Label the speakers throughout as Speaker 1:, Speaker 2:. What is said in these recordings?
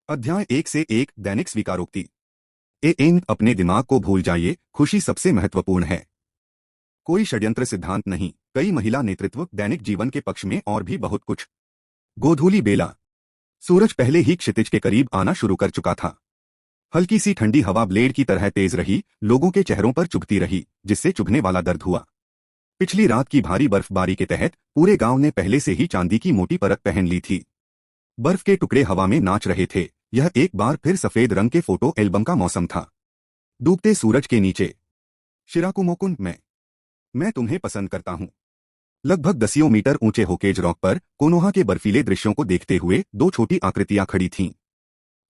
Speaker 1: अध्याय 1 से 1 दैनिक स्वीकारोक्ति। एन अपने दिमाग को भूल जाइए, खुशी सबसे महत्वपूर्ण है। कोई षड्यंत्र सिद्धांत नहीं, कई महिला नेतृत्व, दैनिक जीवन के पक्ष में और भी बहुत कुछ। गोधूली बेला। सूरज पहले ही क्षितिज के करीब आना शुरू कर चुका था। हल्की सी ठंडी हवा ब्लेड की तरह तेज रही, लोगों के चेहरों पर चुभती रही, जिससे चुभने वाला दर्द हुआ। पिछली रात की भारी बर्फबारी के तहत पूरे गांव ने पहले से ही चांदी की मोटी परत पहन ली थी। बर्फ के टुकड़े हवा में नाच रहे थे। यह एक बार फिर सफेद रंग के फोटो एल्बम का मौसम था। डूबते सूरज के नीचे। शिराकुमोकुन, मैं तुम्हें पसंद करता हूं। लगभग 10 मीटर ऊंचे होकेज रॉक पर कोनोहा के बर्फीले दृश्यों को देखते हुए दो छोटी आकृतियां खड़ी थीं।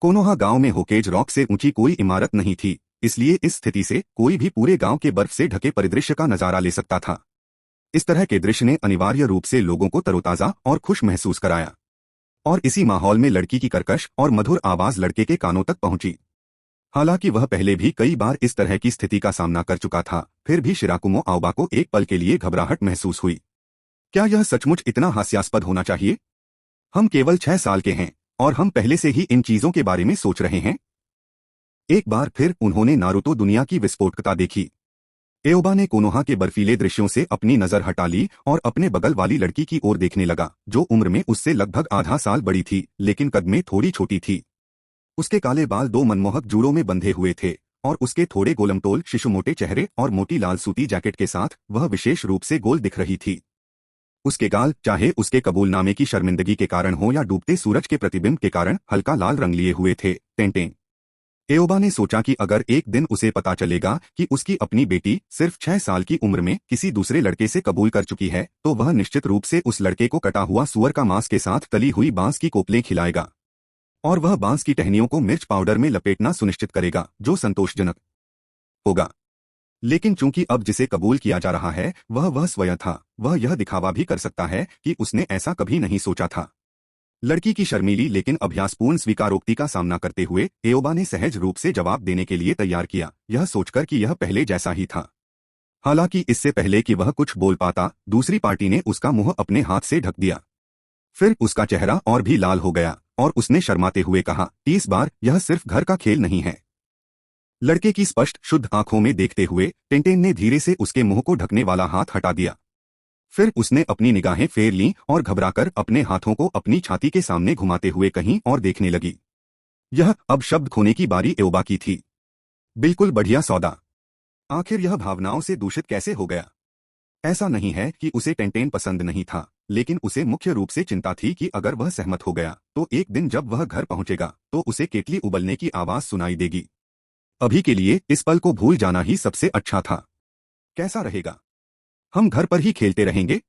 Speaker 1: कोनोहा गांव में होकेज रॉक से ऊंची कोई इमारत नहीं थी, इसलिए इस स्थिति से कोई भी पूरे गांव के बर्फ से ढके परिदृश्य का नजारा ले सकता था। इस तरह के दृश्य ने अनिवार्य रूप से लोगों को तरोताजा और खुश महसूस कराया। और इसी माहौल में लड़की की कर्कश और मधुर आवाज लड़के के कानों तक पहुंची। हालांकि वह पहले भी कई बार इस तरह की स्थिति का सामना कर चुका था, फिर भी शिराकुमो आओबा को एक पल के लिए घबराहट महसूस हुई। क्या यह सचमुच इतना हास्यास्पद होना चाहिए? हम केवल 6 साल के हैं और हम पहले से ही इन चीजों के बारे में सोच रहे हैं। एक बार फिर उन्होंने नारुतो दुनिया की विस्फोटकता देखी। एओबा ने कोनोहा के बर्फीले दृश्यों से अपनी नजर हटा ली और अपने बगल वाली लड़की की ओर देखने लगा, जो उम्र में उससे लगभग आधा साल बड़ी थी, लेकिन कद में थोड़ी छोटी थी। उसके काले बाल दो मनमोहक जूड़ों में बंधे हुए थे और उसके थोड़े गोलमटोल शिशुमोटे चेहरे और मोटी लाल सूती जैकेट के साथ वह विशेष रूप से गोल दिख रही थी। उसके गाल, चाहे उसके कबूलनामे की शर्मिंदगी के कारण हो या डूबते सूरज के प्रतिबिंब के कारण, हल्का लाल रंग लिए हुए थे। टेंटेन। एओबा ने सोचा कि अगर एक दिन उसे पता चलेगा कि उसकी अपनी बेटी सिर्फ 6 साल की उम्र में किसी दूसरे लड़के से कबूल कर चुकी है, तो वह निश्चित रूप से उस लड़के को कटा हुआ सुअर का मांस के साथ तली हुई बांस की कोपलें खिलाएगा और वह बांस की टहनियों को मिर्च पाउडर में लपेटना सुनिश्चित करेगा, जो संतोषजनक होगा। लेकिन चूंकि अब जिसे कबूल किया जा रहा है वह स्वयं था, वह यह दिखावा भी कर सकता है कि उसने ऐसा कभी नहीं सोचा था। लड़की की शर्मीली लेकिन अभ्यासपूर्ण स्वीकारोक्ति का सामना करते हुए एओबा ने सहज रूप से जवाब देने के लिए तैयार किया, यह सोचकर कि यह पहले जैसा ही था। हालांकि इससे पहले कि वह कुछ बोल पाता, दूसरी पार्टी ने उसका मुंह अपने हाथ से ढक दिया। फिर उसका चेहरा और भी लाल हो गया और उसने शर्माते हुए कहा, इस बार यह सिर्फ घर का खेल नहीं है। लड़के की स्पष्ट शुद्ध आंखों में देखते हुए टेंटेन ने धीरे से उसके मुंह को ढकने वाला हाथ हटा दिया। फिर उसने अपनी निगाहें फेर लीं और घबराकर अपने हाथों को अपनी छाती के सामने घुमाते हुए कहीं और देखने लगी। यह अब शब्द खोने की बारी एओबा की थी। बिल्कुल बढ़िया सौदा। आखिर यह भावनाओं से दूषित कैसे हो गया? ऐसा नहीं है कि उसे टेंटेन पसंद नहीं था, लेकिन उसे मुख्य रूप से चिंता थी कि अगर वह सहमत हो गया तो एक दिन जब वह घर पहुंचेगा तो उसे केतली उबलने की आवाज सुनाई देगी। अभी के लिए इस पल को भूल जाना ही सबसे अच्छा था। कैसा रहेगा? हम घर पर ही खेलते रहेंगे।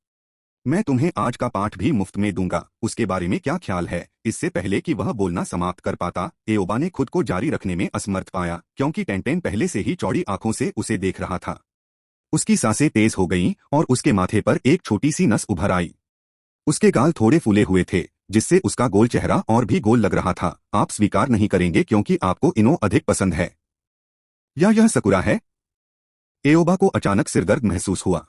Speaker 1: मैं तुम्हें आज का पाठ भी मुफ्त में दूंगा, उसके बारे में क्या ख्याल है? इससे पहले कि वह बोलना समाप्त कर पाता, एओबा ने खुद को जारी रखने में असमर्थ पाया, क्योंकि टेंटेन पहले से ही चौड़ी आंखों से उसे देख रहा था। उसकी सांसें तेज हो गईं और उसके माथे पर एक छोटी सी नस उभर आई। उसके गाल थोड़े फूले हुए थे, जिससे उसका गोल चेहरा और भी गोल लग रहा था। आप स्वीकार नहीं करेंगे क्योंकि आपको इनो अधिक पसंद है, या यह सकुरा है? एओबा को अचानक सिरदर्द महसूस हुआ।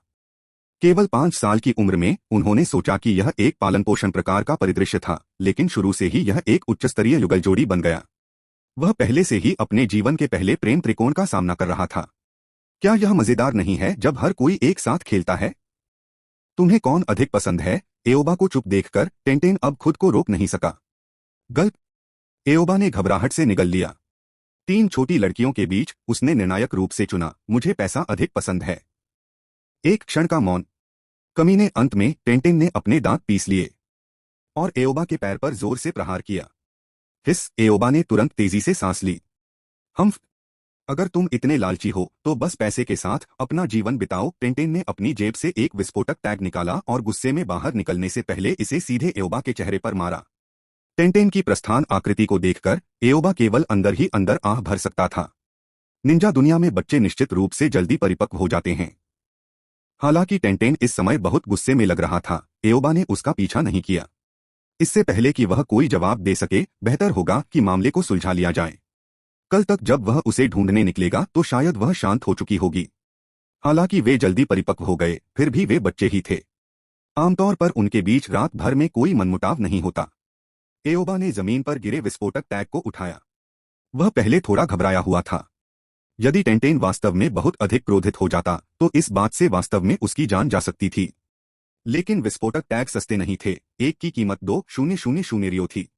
Speaker 1: केवल 5 साल की उम्र में उन्होंने सोचा कि यह एक पालन पोषण प्रकार का परिदृश्य था, लेकिन शुरू से ही यह एक उच्चस्तरीय युगल जोड़ी बन गया। वह पहले से ही अपने जीवन के पहले प्रेम त्रिकोण का सामना कर रहा था। क्या यह मजेदार नहीं है जब हर कोई एक साथ खेलता है? तुम्हें कौन अधिक पसंद है? एओबा को चुप देखकर टेंटेन अब खुद को रोक नहीं सका। गल्प। एओबा ने घबराहट से निगल लिया। 3 छोटी लड़कियों के बीच उसने निर्णायक रूप से चुना, मुझे पैसा अधिक पसंद है। एक क्षण का मौन। कमीने, अंत में टेंटेन ने अपने दांत पीस लिए और एओबा के पैर पर जोर से प्रहार किया। हिस। एओबा ने तुरंत तेजी से सांस ली। अगर तुम इतने लालची हो तो बस पैसे के साथ अपना जीवन बिताओ। टेंटेन ने अपनी जेब से एक विस्फोटक टैग निकाला और गुस्से में बाहर निकलने से पहले इसे सीधे एओबा के चेहरे पर मारा। टेंटेन की प्रस्थान आकृति को देखकर एओबा केवल अंदर ही अंदर आह भर सकता था। निंजा दुनिया में बच्चे निश्चित रूप से जल्दी परिपक्व हो जाते हैं। हालांकि टेंटेन इस समय बहुत गुस्से में लग रहा था, एओबा ने उसका पीछा नहीं किया। इससे पहले कि वह कोई जवाब दे सके, बेहतर होगा कि मामले को सुलझा लिया जाए। कल तक जब वह उसे ढूंढने निकलेगा तो शायद वह शांत हो चुकी होगी। हालांकि वे जल्दी परिपक्व हो गए, फिर भी वे बच्चे ही थे। आमतौर पर उनके बीच रात भर में कोई मनमुटाव नहीं होता। एओबा ने जमीन पर गिरे विस्फोटक टैग को उठाया। वह पहले थोड़ा घबराया हुआ था। यदि टेंटेन वास्तव में बहुत अधिक क्रोधित हो जाता तो इस बात से वास्तव में उसकी जान जा सकती थी। लेकिन विस्फोटक टैग सस्ते नहीं थे, एक की कीमत 2,000 रियो थी।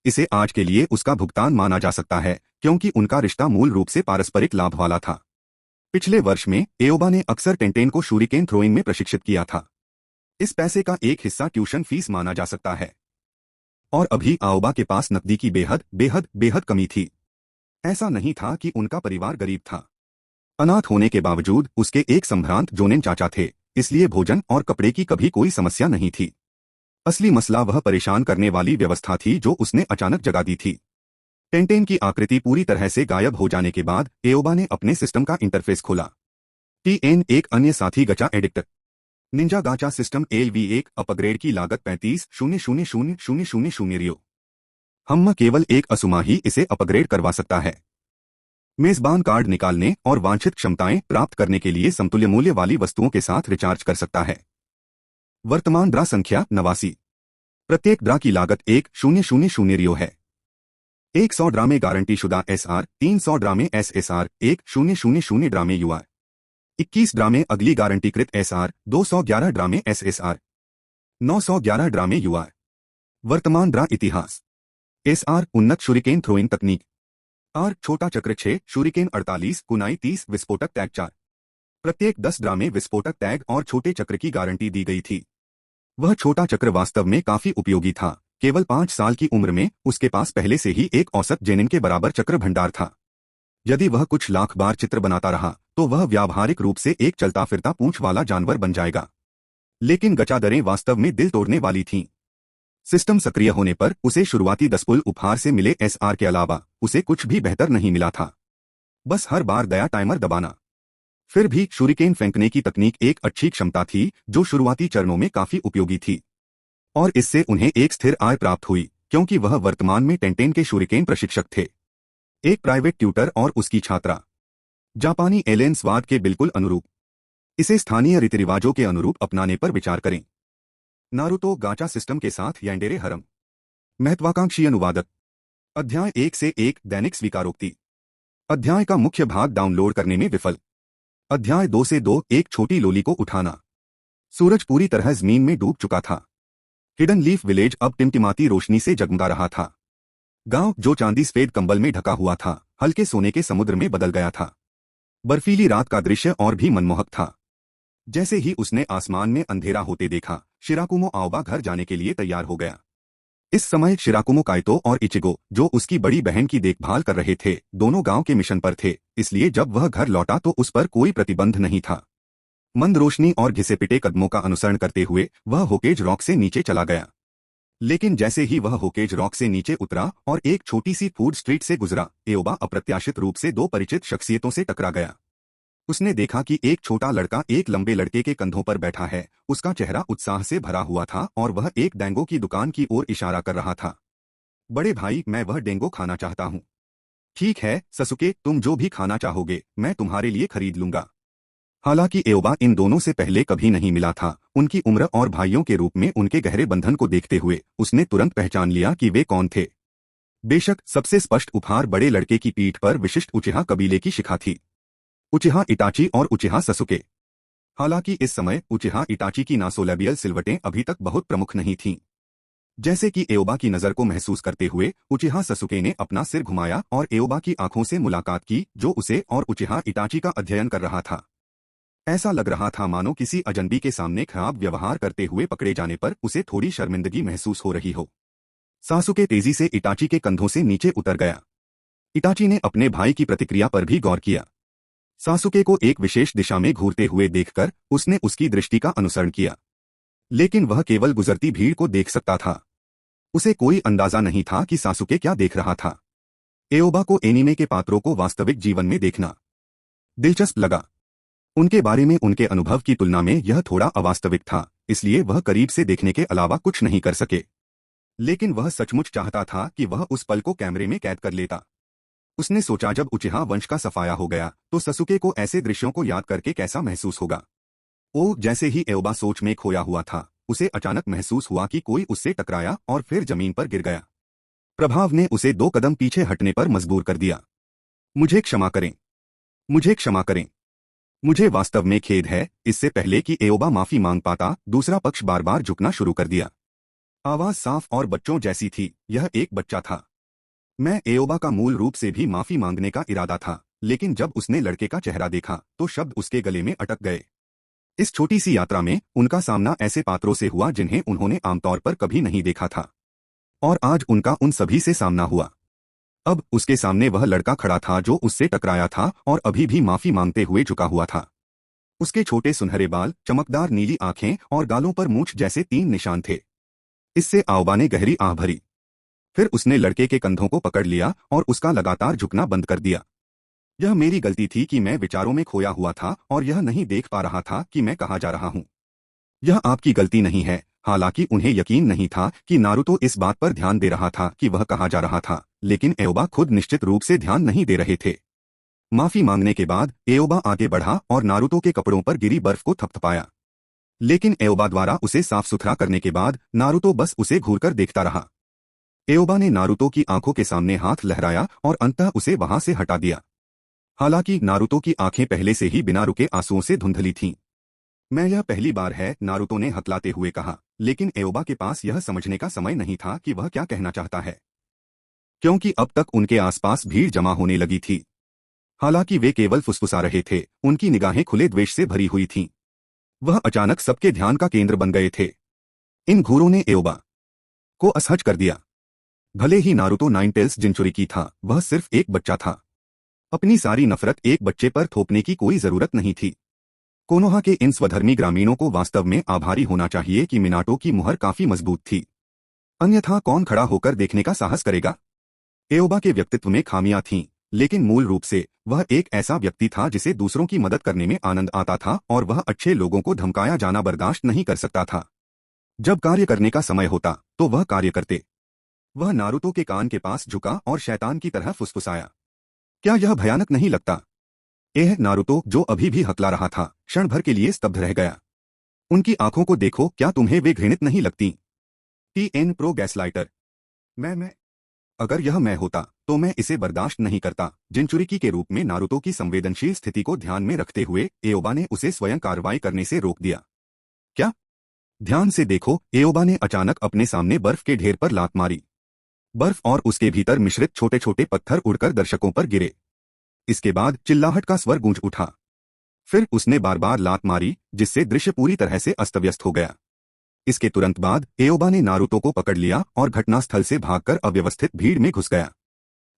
Speaker 1: इसे आज के लिए उसका भुगतान माना जा सकता है क्योंकि उनका रिश्ता मूल रूप से पारस्परिक लाभ वाला था। पिछले वर्ष में एओबा ने अक्सर टेंटेन को शूरिकेन थ्रोइंग में प्रशिक्षित किया था। इस पैसे का एक हिस्सा ट्यूशन फीस माना जा सकता है। और अभी आओबा के पास नकदी की बेहद बेहद बेहद कमी थी। ऐसा नहीं था कि उनका परिवार गरीब था। अनाथ होने के बावजूद उसके एक संभ्रांत जोनेन चाचा थे, इसलिए भोजन और कपड़े की कभी कोई समस्या नहीं थी। असली मसला वह परेशान करने वाली व्यवस्था थी जो उसने अचानक जगा दी थी। टेंटेन की आकृति पूरी तरह से गायब हो जाने के बाद एओबा ने अपने सिस्टम का इंटरफेस खोला। टीएन एक अन्य साथी गचा एडिक्टर निंजा गाचा सिस्टम LV1 अपग्रेड की लागत 35,000 रियो। हम केवल एक असुमा ही इसे अपग्रेड करवा सकता है। मेजबान कार्ड निकालने और वांछित क्षमताएं प्राप्त करने के लिए समतुल्य मूल्य वाली वस्तुओं के साथ रिचार्ज कर सकता है। वर्तमान ड्रा संख्या 89। प्रत्येक ड्रा की लागत 1,000 रियो है। 100 ड्रा में गारंटी शुदा SR, 300 ड्रा में SSR, 1,000 ड्रा में UR, 21 ड्रा में अगली गारंटीकृत SR, 211 ड्रा में SSR, 911 ड्रा में UR। वर्तमान ड्रा इतिहास। SR उन्नत शूरिकेन थ्रोइंग तकनीक। R छोटा चक्र 6, शूरिकेन 48, कुनाई 30, विस्फोटक टैग 4। प्रत्येक 10 ड्रा में विस्फोटक टैग और छोटे चक्र की गारंटी दी गई थी। वह छोटा चक्र वास्तव में काफी उपयोगी था। केवल 5 साल की उम्र में उसके पास पहले से ही एक औसत जेनिन के बराबर चक्र भंडार था। यदि वह कुछ लाख बार चित्र बनाता रहा तो वह व्यावहारिक रूप से एक चलता फिरता पूंछ वाला जानवर बन जाएगा। लेकिन गचा दरें वास्तव में दिल तोड़ने वाली थीं। सिस्टम सक्रिय होने पर उसे शुरुआती 10 पुल उपहार से मिले SR के अलावा उसे कुछ भी बेहतर नहीं मिला था। बस हर बार दया टाइमर दबाना। फिर भी शूरिकेन फेंकने की तकनीक एक अच्छी क्षमता थी जो शुरुआती चरणों में काफी उपयोगी थी। और इससे उन्हें एक स्थिर आय प्राप्त हुई क्योंकि वह वर्तमान में टेंटेन के शूरिकेन प्रशिक्षक थे। एक प्राइवेट ट्यूटर और उसकी छात्रा। जापानी एलियन स्वाद के बिल्कुल अनुरूप। इसे स्थानीय रीति रिवाजों के अनुरूप अपनाने पर विचार करें। नारुतो गाचा सिस्टम के साथ यैंडेरे हरम। महत्वाकांक्षी अनुवादक। अध्याय 1 से 1 दैनिक स्वीकारोक्ति। अध्याय का मुख्य भाग डाउनलोड करने में विफल। अध्याय 2 से 2 एक छोटी लोली को उठाना। सूरज पूरी तरह जमीन में डूब चुका था। हिडन लीफ विलेज अब टिमटिमाती रोशनी से जगमगा रहा था। गांव जो चांदी सफेद कंबल में ढका हुआ था हल्के सोने के समुद्र में बदल गया था। बर्फीली रात का दृश्य और भी मनमोहक था। जैसे ही उसने आसमान में अंधेरा होते देखा शिराकुमो आओबा घर जाने के लिए तैयार हो गया। इस समय शिराकुमो काइतो और इचिगो जो उसकी बड़ी बहन की देखभाल कर रहे थे दोनों गांव के मिशन पर थे, इसलिए जब वह घर लौटा तो उस पर कोई प्रतिबंध नहीं था। मंद रोशनी और घिसे पिटे कदमों का अनुसरण करते हुए वह होकेज रॉक से नीचे चला गया। लेकिन जैसे ही वह होकेज रॉक से नीचे उतरा और एक छोटी सी फूड स्ट्रीट से गुजरा एओबा अप्रत्याशित रूप से 2 परिचित शख्सियतों से टकरा गया। उसने देखा कि एक छोटा लड़का एक लंबे लड़के के कंधों पर बैठा है। उसका चेहरा उत्साह से भरा हुआ था और वह एक डेंगो की दुकान की ओर इशारा कर रहा था। बड़े भाई, मैं वह डेंगो खाना चाहता हूँ। ठीक है ससुके, तुम जो भी खाना चाहोगे मैं तुम्हारे लिए खरीद लूंगा। हालांकि एओबा इन दोनों से पहले कभी नहीं मिला था, उनकी उम्र और भाइयों के रूप में उनके गहरे बंधन को देखते हुए उसने तुरंत पहचान लिया कि वे कौन थे। बेशक सबसे स्पष्ट उपहार बड़े लड़के की पीठ पर विशिष्ट उचिहा कबीले की शिखा थी। उचिहा इटाची और उचिहा ससुके। हालांकि इस समय उचिहा इटाची की नासोलैबियल सिलवटें अभी तक बहुत प्रमुख नहीं थीं। जैसे कि एओबा की नजर को महसूस करते हुए उचिहा ससुके ने अपना सिर घुमाया और एओबा की आंखों से मुलाकात की जो उसे और उचिहा इटाची का अध्ययन कर रहा था। ऐसा लग रहा था मानो किसी अजनबी के सामने खराब व्यवहार करते हुए पकड़े जाने पर उसे थोड़ी शर्मिंदगी महसूस हो रही हो। सासुके तेजी से इटाची के कंधों से नीचे उतर गया। इटाची ने अपने भाई की प्रतिक्रिया पर भी गौर किया। सासुके को एक विशेष दिशा में घूरते हुए देखकर उसने उसकी दृष्टि का अनुसरण किया, लेकिन वह केवल गुजरती भीड़ को देख सकता था। उसे कोई अंदाजा नहीं था कि सासुके क्या देख रहा था। एओबा को एनीमे के पात्रों को वास्तविक जीवन में देखना दिलचस्प लगा। उनके बारे में उनके अनुभव की तुलना में यह थोड़ा अवास्तविक था, इसलिए वह करीब से देखने के अलावा कुछ नहीं कर सके। लेकिन वह सचमुच चाहता था कि वह उस पल को कैमरे में कैद कर लेता। उसने सोचा जब उचिहा वंश का सफाया हो गया तो ससुके को ऐसे दृश्यों को याद करके कैसा महसूस होगा। ओ जैसे ही एओबा सोच में खोया हुआ था उसे अचानक महसूस हुआ कि कोई उससे टकराया और फिर जमीन पर गिर गया। प्रभाव ने उसे 2 कदम पीछे हटने पर मजबूर कर दिया। मुझे क्षमा करें, मुझे क्षमा करें। मुझे वास्तव में खेद है। इससे पहले कि एओबा माफी मांग पाता, दूसरा पक्ष बार बार झुकना शुरू कर दिया। आवाज साफ और बच्चों जैसी थी। यह एक बच्चा था। मैं एओबा का मूल रूप से भी माफी मांगने का इरादा था, लेकिन जब उसने लड़के का चेहरा देखा तो शब्द उसके गले में अटक गए। इस छोटी सी यात्रा में उनका सामना ऐसे पात्रों से हुआ जिन्हें उन्होंने आमतौर पर कभी नहीं देखा था, और आज उनका उन सभी से सामना हुआ। अब उसके सामने वह लड़का खड़ा था जो उससे टकराया था और अभी भी माफी मांगते हुए झुका हुआ था। उसके छोटे सुनहरे बाल, चमकदार नीली आंखें और गालों पर मूंछ जैसे 3 निशान थे। इससे आओबा ने गहरी आह भरी। फिर उसने लड़के के कंधों को पकड़ लिया और उसका लगातार झुकना बंद कर दिया। यह मेरी गलती थी कि मैं विचारों में खोया हुआ था और यह नहीं देख पा रहा था कि मैं कहाँ जा रहा हूँ। यह आपकी गलती नहीं है। हालांकि उन्हें यकीन नहीं था कि नारुतो इस बात पर ध्यान दे रहा था कि वह कहाँ जा रहा था, लेकिन एओबा खुद निश्चित रूप से ध्यान नहीं दे रहे थे। माफी मांगने के बाद एओबा आगे बढ़ा और नारुतो के कपड़ों पर गिरी बर्फ को थपथपाया। लेकिन एओबा द्वारा उसे साफ सुथरा करने के बाद नारुतो बस उसे घूरकर देखता रहा। एओबा ने नारुतो की आंखों के सामने हाथ लहराया और अंततः उसे वहां से हटा दिया। हालांकि नारुतो की आंखें पहले से ही बिना रुके आंसुओं से धुंधली थीं। मैं यह पहली बार है, नारुतो ने हकलाते हुए कहा, लेकिन एओबा के पास यह समझने का समय नहीं था कि वह क्या कहना चाहता है, क्योंकि अब तक उनके आसपास भीड़ जमा होने लगी थी। हालांकि वे केवल फुसफुसा रहे थे, उनकी निगाहें खुले द्वेष से भरी हुई थीं। वह अचानक सबके ध्यान का केंद्र बन गए थे। इन घूरों ने एओबा को असहज कर दिया। भले ही नारुतो नाइन टेल्स जिनचुरिकी था, वह सिर्फ एक बच्चा था। अपनी सारी नफरत एक बच्चे पर थोपने की कोई जरूरत नहीं थी। कोनोहा के इन स्वधर्मी ग्रामीणों को वास्तव में आभारी होना चाहिए कि मिनाटो की मुहर काफी मजबूत थी, अन्यथा कौन खड़ा होकर देखने का साहस करेगा। एओबा के व्यक्तित्व में खामियां थीं, लेकिन मूल रूप से वह एक ऐसा व्यक्ति था जिसे दूसरों की मदद करने में आनंद आता था और वह अच्छे लोगों को धमकाया जाना बर्दाश्त नहीं कर सकता था। जब कार्य करने का समय होता तो वह कार्य करते। वह नारुतो के कान के पास झुका और शैतान की तरह फुसफुसाया, क्या यह भयानक नहीं लगता? नारुतो, जो अभी भी हकला रहा था, क्षण भर के लिए स्तब्ध रह गया। उनकी आंखों को देखो, क्या तुम्हें वे घृणित नहीं लगती? TN pro gaslighter. मैं अगर यह मैं होता तो मैं इसे बर्दाश्त नहीं करता। जिनचुरिकी के रूप में नारुतो की संवेदनशील स्थिति को ध्यान में रखते हुए एओबा ने उसे स्वयं कार्रवाई करने से रोक दिया। क्या? ध्यान से देखो, एओबा ने अचानक अपने सामने बर्फ के ढेर पर लात मारी। बर्फ और उसके भीतर मिश्रित छोटे छोटे पत्थर उड़कर दर्शकों पर गिरे। इसके बाद चिल्लाहट का स्वर गूंज उठा। फिर उसने बार बार लात मारी, जिससे दृश्य पूरी तरह से अस्तव्यस्त हो गया। इसके तुरंत बाद एओबा ने नारुतो को पकड़ लिया और घटनास्थल से भागकर अव्यवस्थित भीड़ में घुस गया।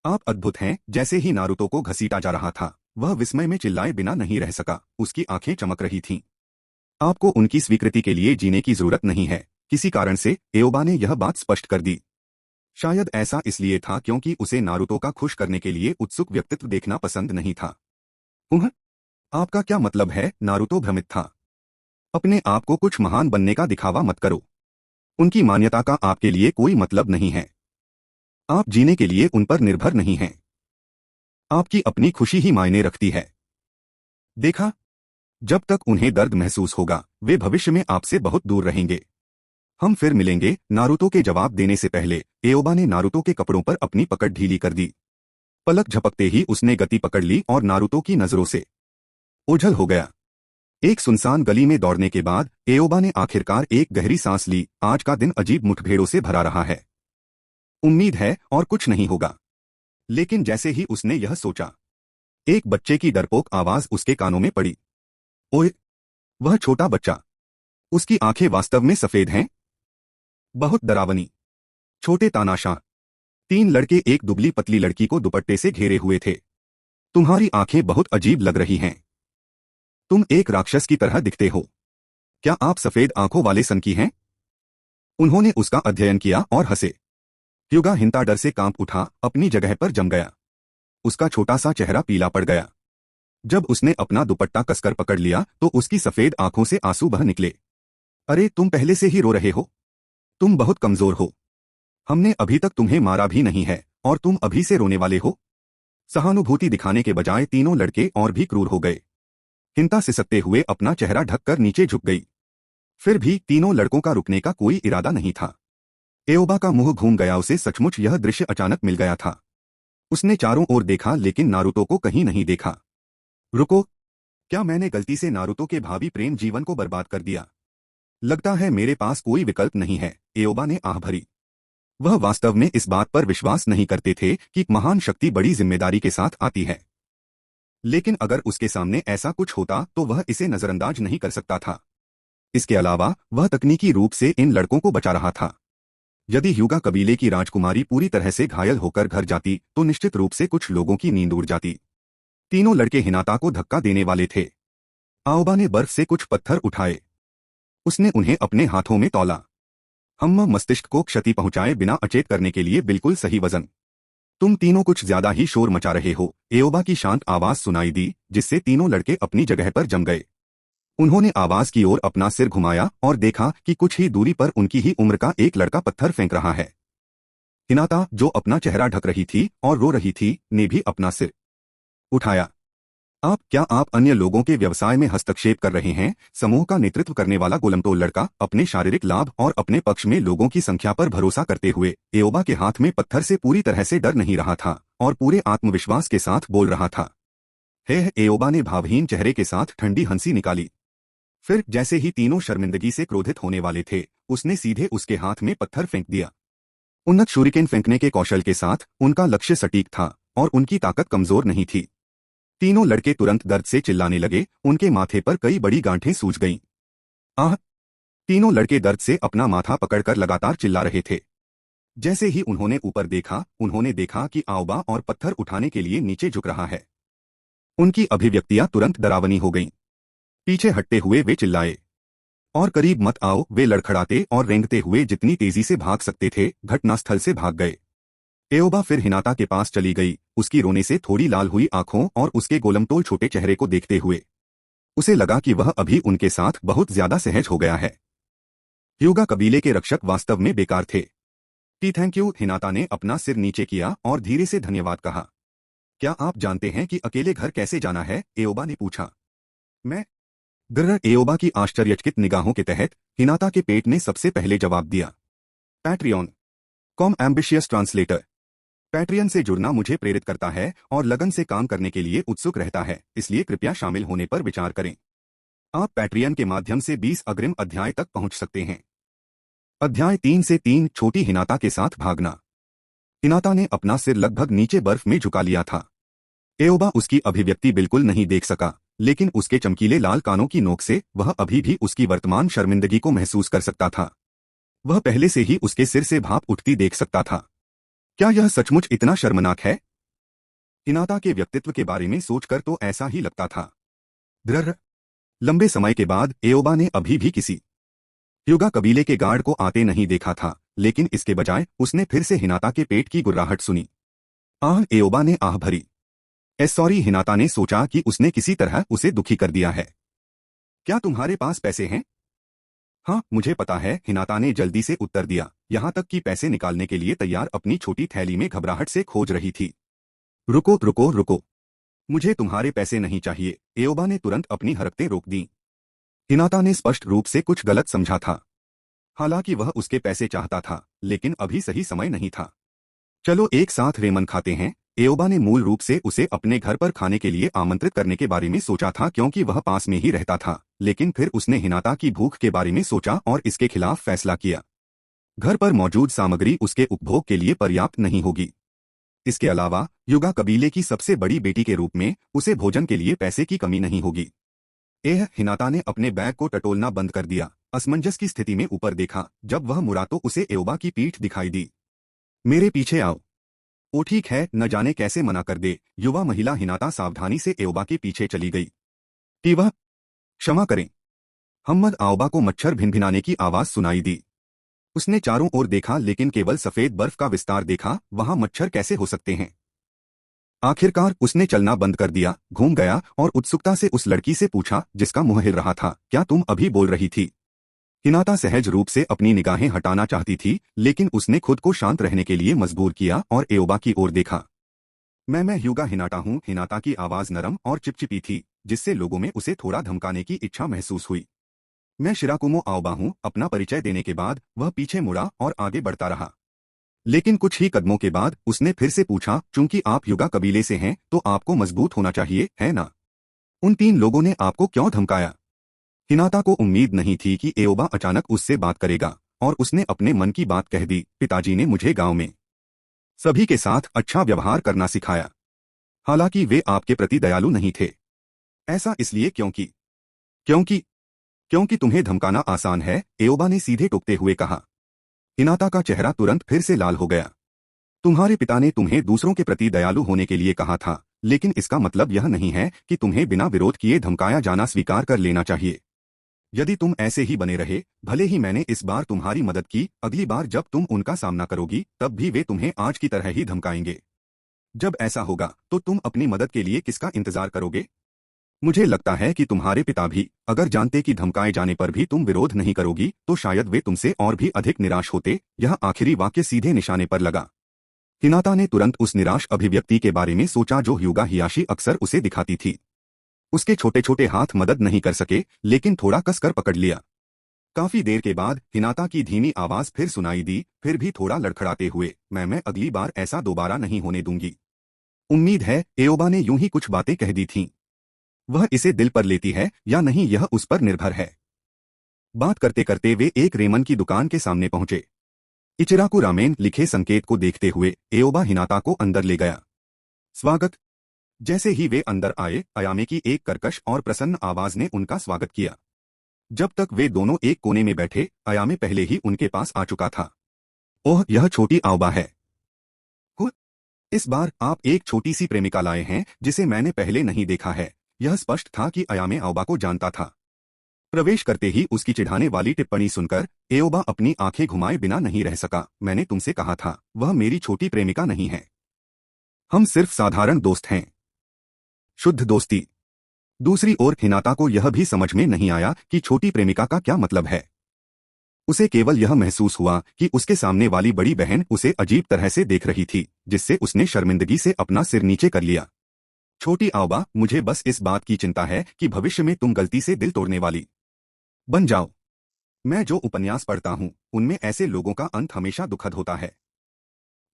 Speaker 1: आप अद्भुत हैं। जैसे ही नारुतो को घसीटा जा रहा था, वह विस्मय में चिल्लाए बिना नहीं रह सका। उसकी आंखें चमक रही थीं। आपको उनकी स्वीकृति के लिए जीने की जरूरत नहीं है। किसी कारण से एओबा ने यह बात स्पष्ट कर दी। शायद ऐसा इसलिए था क्योंकि उसे नारुतो का खुश करने के लिए उत्सुक व्यक्तित्व देखना पसंद नहीं था। आपका क्या मतलब है? नारुतो भ्रमित था। अपने आप को कुछ महान बनने का दिखावा मत करो। उनकी मान्यता का आपके लिए कोई मतलब नहीं है। आप जीने के लिए उन पर निर्भर नहीं हैं। आपकी अपनी खुशी ही मायने रखती है। देखा, जब तक उन्हें दर्द महसूस होगा, वे भविष्य में आपसे बहुत दूर रहेंगे। हम फिर मिलेंगे। नारुतो के जवाब देने से पहले एओबा ने नारुतो के कपड़ों पर अपनी पकड़ ढीली कर दी। पलक झपकते ही उसने गति पकड़ ली और नारुतो की नजरों से ओझल हो गया। एक सुनसान गली में दौड़ने के बाद एओबा ने आखिरकार एक गहरी सांस ली। आज का दिन अजीब मुठभेड़ों से भरा रहा है। उम्मीद है और कुछ नहीं होगा। लेकिन जैसे ही उसने यह सोचा, एक बच्चे की डरपोक आवाज उसके कानों में पड़ी। ओए! वह छोटा बच्चा। उसकी आंखें वास्तव में सफेद हैं। बहुत डरावनी। छोटे तानाशाह। 3 लड़के एक दुबली पतली लड़की को दुपट्टे से घेरे हुए थे। तुम्हारी आंखें बहुत अजीब लग रही हैं। तुम एक राक्षस की तरह दिखते हो। क्या आप सफेद आंखों वाले सन की हैं? उन्होंने उसका अध्ययन किया और हंसे। ह्युगा हिंता डर से कांप उठा, अपनी जगह पर जम गया। उसका छोटा सा चेहरा पीला पड़ गया। जब उसने अपना दुपट्टा कसकर पकड़ लिया तो उसकी सफेद आंखों से आंसू बह निकले। अरे, तुम पहले से ही रो रहे हो। तुम बहुत कमजोर हो। हमने अभी तक तुम्हें मारा भी नहीं है और तुम अभी से रोने वाले हो। सहानुभूति दिखाने के बजाय तीनों लड़के और भी क्रूर हो गए। हिंता सिसकते हुए अपना चेहरा ढककर नीचे झुक गई। फिर भी तीनों लड़कों का रुकने का कोई इरादा नहीं था। एओबा का मुंह घूम गया, उसे सचमुच यह दृश्य अचानक मिल गया था। उसने चारों ओर देखा लेकिन नारुतो को कहीं नहीं देखा। रुको, क्या मैंने गलती से नारुतो के भावी प्रेम जीवन को बर्बाद कर दिया? लगता है मेरे पास कोई विकल्प नहीं है, एओबा ने आह भरी। वह वास्तव में इस बात पर विश्वास नहीं करते थे कि महान शक्ति बड़ी जिम्मेदारी के साथ आती है। लेकिन अगर उसके सामने ऐसा कुछ होता तो वह इसे नजरअंदाज नहीं कर सकता था। इसके अलावा वह तकनीकी रूप से इन लड़कों को बचा रहा था। यदि ह्यूगा कबीले की राजकुमारी पूरी तरह से घायल होकर घर जाती तो निश्चित रूप से कुछ लोगों की नींद उड़ जाती। तीनों लड़के हिनाता को धक्का देने वाले थे। आओबा ने बर्फ से कुछ पत्थर उठाए। उसने उन्हें अपने हाथों में तौला। मस्तिष्क को क्षति पहुंचाए बिना अचेत करने के लिए बिल्कुल सही वजन। तुम तीनों कुछ ज्यादा ही शोर मचा रहे हो, एओबा की शांत आवाज सुनाई दी, जिससे तीनों लड़के अपनी जगह पर जम गए। उन्होंने आवाज की ओर अपना सिर घुमाया और देखा कि कुछ ही दूरी पर उनकी ही उम्र का एक लड़का पत्थर फेंक रहा है। हिनाता, जो अपना चेहरा ढक रही थी और रो रही थी, ने भी अपना सिर उठाया। क्या आप अन्य लोगों के व्यवसाय में हस्तक्षेप कर रहे हैं? समूह का नेतृत्व करने वाला गोलमटोल लड़का अपने शारीरिक लाभ और अपने पक्ष में लोगों की संख्या पर भरोसा करते हुए एओबा के हाथ में पत्थर से पूरी तरह से डर नहीं रहा था और पूरे आत्मविश्वास के साथ बोल रहा था। एओबा ने भावहीन चेहरे के साथ ठंडी हंसी निकाली। फिर जैसे ही तीनों शर्मिंदगी से क्रोधित होने वाले थे, उसने सीधे उसके हाथ में पत्थर फेंक दिया। उन्नत शूरिकेन फेंकने के कौशल के साथ उनका लक्ष्य सटीक था और उनकी ताकत कमजोर नहीं थी। तीनों लड़के तुरंत दर्द से चिल्लाने लगे, उनके माथे पर कई बड़ी गांठें सूज गईं। आह! तीनों लड़के दर्द से अपना माथा पकड़कर लगातार चिल्ला रहे थे। जैसे ही उन्होंने ऊपर देखा, उन्होंने देखा कि आओबा और पत्थर उठाने के लिए नीचे झुक रहा है। उनकी अभिव्यक्तियां तुरंत डरावनी हो गईं। पीछे हटते हुए वे चिल्लाए, और करीब मत आओ। वे लड़खड़ाते और रेंगते हुए जितनी तेजी से भाग सकते थे, घटनास्थल से भाग गए। एओबा फिर हिनाता के पास चली गई, उसकी रोने से थोड़ी लाल हुई आंखों और उसके गोलमटोल छोटे चेहरे को देखते हुए। उसे लगा कि वह अभी उनके साथ बहुत ज्यादा सहज हो गया है। ह्यूगा कबीले के रक्षक वास्तव में बेकार थे। थैंक यू, हिनाता ने अपना सिर नीचे किया और धीरे से धन्यवाद कहा। क्या आप जानते हैं कि अकेले घर कैसे जाना है? एओबा ने पूछा। मैं एओबा की आश्चर्यचकित निगाहों के तहत हिनाता के पेट ने सबसे पहले जवाब दिया। Patreon com ambitious translator. Patreon से जुड़ना मुझे प्रेरित करता है और लगन से काम करने के लिए उत्सुक रहता है, इसलिए कृपया शामिल होने पर विचार करें। आप पैट्रियन के माध्यम से 20 अग्रिम अध्याय तक पहुंच सकते हैं। अध्याय 3 से 3, छोटी हिनाता के साथ भागना। हिनाता ने अपना सिर लगभग नीचे बर्फ में झुका लिया था। एओबा उसकी अभिव्यक्ति बिल्कुल नहीं देख सका, लेकिन उसके चमकीले लाल कानों की नोक से वह अभी भी उसकी वर्तमान शर्मिंदगी को महसूस कर सकता था। वह पहले से ही उसके सिर से भाप उठती देख सकता था। क्या यह सचमुच इतना शर्मनाक है? हिनाता के व्यक्तित्व के बारे में सोचकर तो ऐसा ही लगता था। लंबे समय के बाद एओबा ने अभी भी किसी ह्यूगा कबीले के गार्ड को आते नहीं देखा था, लेकिन इसके बजाय उसने फिर से हिनाता के पेट की गुर्राहट सुनी। एओबा ने आह भरी। सॉरी, हिनाता ने सोचा कि उसने किसी तरह उसे दुखी कर दिया है। क्या तुम्हारे पास पैसे हैं? हाँ, मुझे पता है, हिनाता ने जल्दी से उत्तर दिया, यहाँ तक कि पैसे निकालने के लिए तैयार अपनी छोटी थैली में घबराहट से खोज रही थी। रुको रुको रुको, मुझे तुम्हारे पैसे नहीं चाहिए, एओबा ने तुरंत अपनी हरकतें रोक दी। हिनाता ने स्पष्ट रूप से कुछ गलत समझा था। हालांकि वह उसके पैसे चाहता था, लेकिन अभी सही समय नहीं था। चलो एक साथ रेमन खाते हैं। एओबा ने मूल रूप से उसे अपने घर पर खाने के लिए आमंत्रित करने के बारे में सोचा था, क्योंकि वह पास में ही रहता था, लेकिन फिर उसने हिनाता की भूख के बारे में सोचा और इसके खिलाफ फैसला किया। घर पर मौजूद सामग्री उसके उपभोग के लिए पर्याप्त नहीं होगी। इसके अलावा ह्यूगा कबीले की सबसे बड़ी बेटी के रूप में उसे भोजन के लिए पैसे की कमी नहीं होगी। हिनाता ने अपने बैग को टटोलना बंद कर दिया, असमंजस की स्थिति में ऊपर देखा। जब वह मुड़ा तो उसे एओबा की पीठ दिखाई दी। मेरे पीछे आओ। ओ ठीक है, न जाने कैसे मना कर दे। युवा महिला हिनाता सावधानी से एओबा के पीछे चली गई। कि वह क्षमा करें। आओबा को मच्छर भिनभिनाने की आवाज सुनाई दी। उसने चारों ओर देखा, लेकिन केवल सफेद बर्फ का विस्तार देखा। वहां मच्छर कैसे हो सकते हैं? आखिरकार उसने चलना बंद कर दिया, घूम गया और उत्सुकता से उस लड़की से पूछा जिसका मुंह हिल रहा था, क्या तुम अभी बोल रही थी? हिनाता सहज रूप से अपनी निगाहें हटाना चाहती थी, लेकिन उसने खुद को शांत रहने के लिए मजबूर किया और एओबा की ओर देखा। मैं ह्यूगा हिनाटा हूँ। हिनाता की आवाज नरम और चिपचिपी थी, जिससे लोगों में उसे थोड़ा धमकाने की इच्छा महसूस हुई। मैं शिराकुमो आओबा हूं। अपना परिचय देने के बाद वह पीछे मुड़ा और आगे बढ़ता रहा। लेकिन कुछ ही कदमों के बाद उसने फिर से पूछा, चूंकि आप युगा कबीले से हैं तो आपको मजबूत होना चाहिए, है ना? उन 3 लोगों ने आपको क्यों धमकाया? हिनाता को उम्मीद नहीं थी कि एओबा अचानक उससे बात करेगा, और उसने अपने मन की बात कह दी। पिताजी ने मुझे गांव में सभी के साथ अच्छा व्यवहार करना सिखाया। हालांकि वे आपके प्रति दयालु नहीं थे। ऐसा इसलिए क्योंकि क्योंकि क्योंकि तुम्हें धमकाना आसान है, एओबा ने सीधे टोकते हुए कहा। हिनाता का चेहरा तुरंत फिर से लाल हो गया। तुम्हारे पिता ने तुम्हें दूसरों के प्रति दयालु होने के लिए कहा था, लेकिन इसका मतलब यह नहीं है कि तुम्हें बिना विरोध किए धमकाया जाना स्वीकार कर लेना चाहिए। यदि तुम ऐसे ही बने रहे, भले ही मैंने इस बार तुम्हारी मदद की, अगली बार जब तुम उनका सामना करोगी तब भी वे तुम्हें आज की तरह ही धमकाएंगे। जब ऐसा होगा तो तुम अपनी मदद के लिए किसका इंतजार करोगे? मुझे लगता है कि तुम्हारे पिता भी, अगर जानते कि धमकाए जाने पर भी तुम विरोध नहीं करोगी, तो शायद वे तुमसे और भी अधिक निराश होते। यह आखिरी वाक्य सीधे निशाने पर लगा। हिनाता ने तुरंत उस निराश अभिव्यक्ति के बारे में सोचा जो ह्यूगा हियाशी अक्सर उसे दिखाती थी। उसके छोटे छोटे हाथ मदद नहीं कर सके, लेकिन थोड़ा कसकर पकड़ लिया। काफी देर के बाद हिनाता की धीमी आवाज फिर सुनाई दी, फिर भी थोड़ा लड़खड़ाते हुए, मैं अगली बार ऐसा दोबारा नहीं होने दूंगी। उम्मीद है एओबा ने यूं ही कुछ बातें कह दी थीं। वह इसे दिल पर लेती है या नहीं यह उस पर निर्भर है। बात करते करते वे एक रेमन की दुकान के सामने पहुंचे। इचिराकु रामेन लिखे संकेत को देखते हुए एओबा हिनाता को अंदर ले गया। स्वागत। जैसे ही वे अंदर आए, अयामे की एक कर्कश और प्रसन्न आवाज ने उनका स्वागत किया। जब तक वे दोनों एक कोने में बैठे, अयामे पहले ही उनके पास आ चुका था। ओह, यह छोटी आओबा है। हुँ? इस बार आप एक छोटी सी प्रेमिका लाए हैं जिसे मैंने पहले नहीं देखा है। यह स्पष्ट था कि अयामे आओबा को जानता था। प्रवेश करते ही उसकी चिढ़ाने वाली टिप्पणी सुनकर एओबा अपनी आंखें घुमाए बिना नहीं रह सका। मैंने तुमसे कहा था, वह मेरी छोटी प्रेमिका नहीं है। हम सिर्फ साधारण दोस्त हैं। शुद्ध दोस्ती। दूसरी ओर हिनाता को यह भी समझ में नहीं आया कि छोटी प्रेमिका का क्या मतलब है। उसे केवल यह महसूस हुआ कि उसके सामने वाली बड़ी बहन उसे अजीब तरह से देख रही थी, जिससे उसने शर्मिंदगी से अपना सिर नीचे कर लिया। छोटी आओबा, मुझे बस इस बात की चिंता है कि भविष्य में तुम गलती से दिल तोड़ने वाली बन जाओ। मैं जो उपन्यास पढ़ता हूं, उनमें ऐसे लोगों का अंत हमेशा दुखद होता है,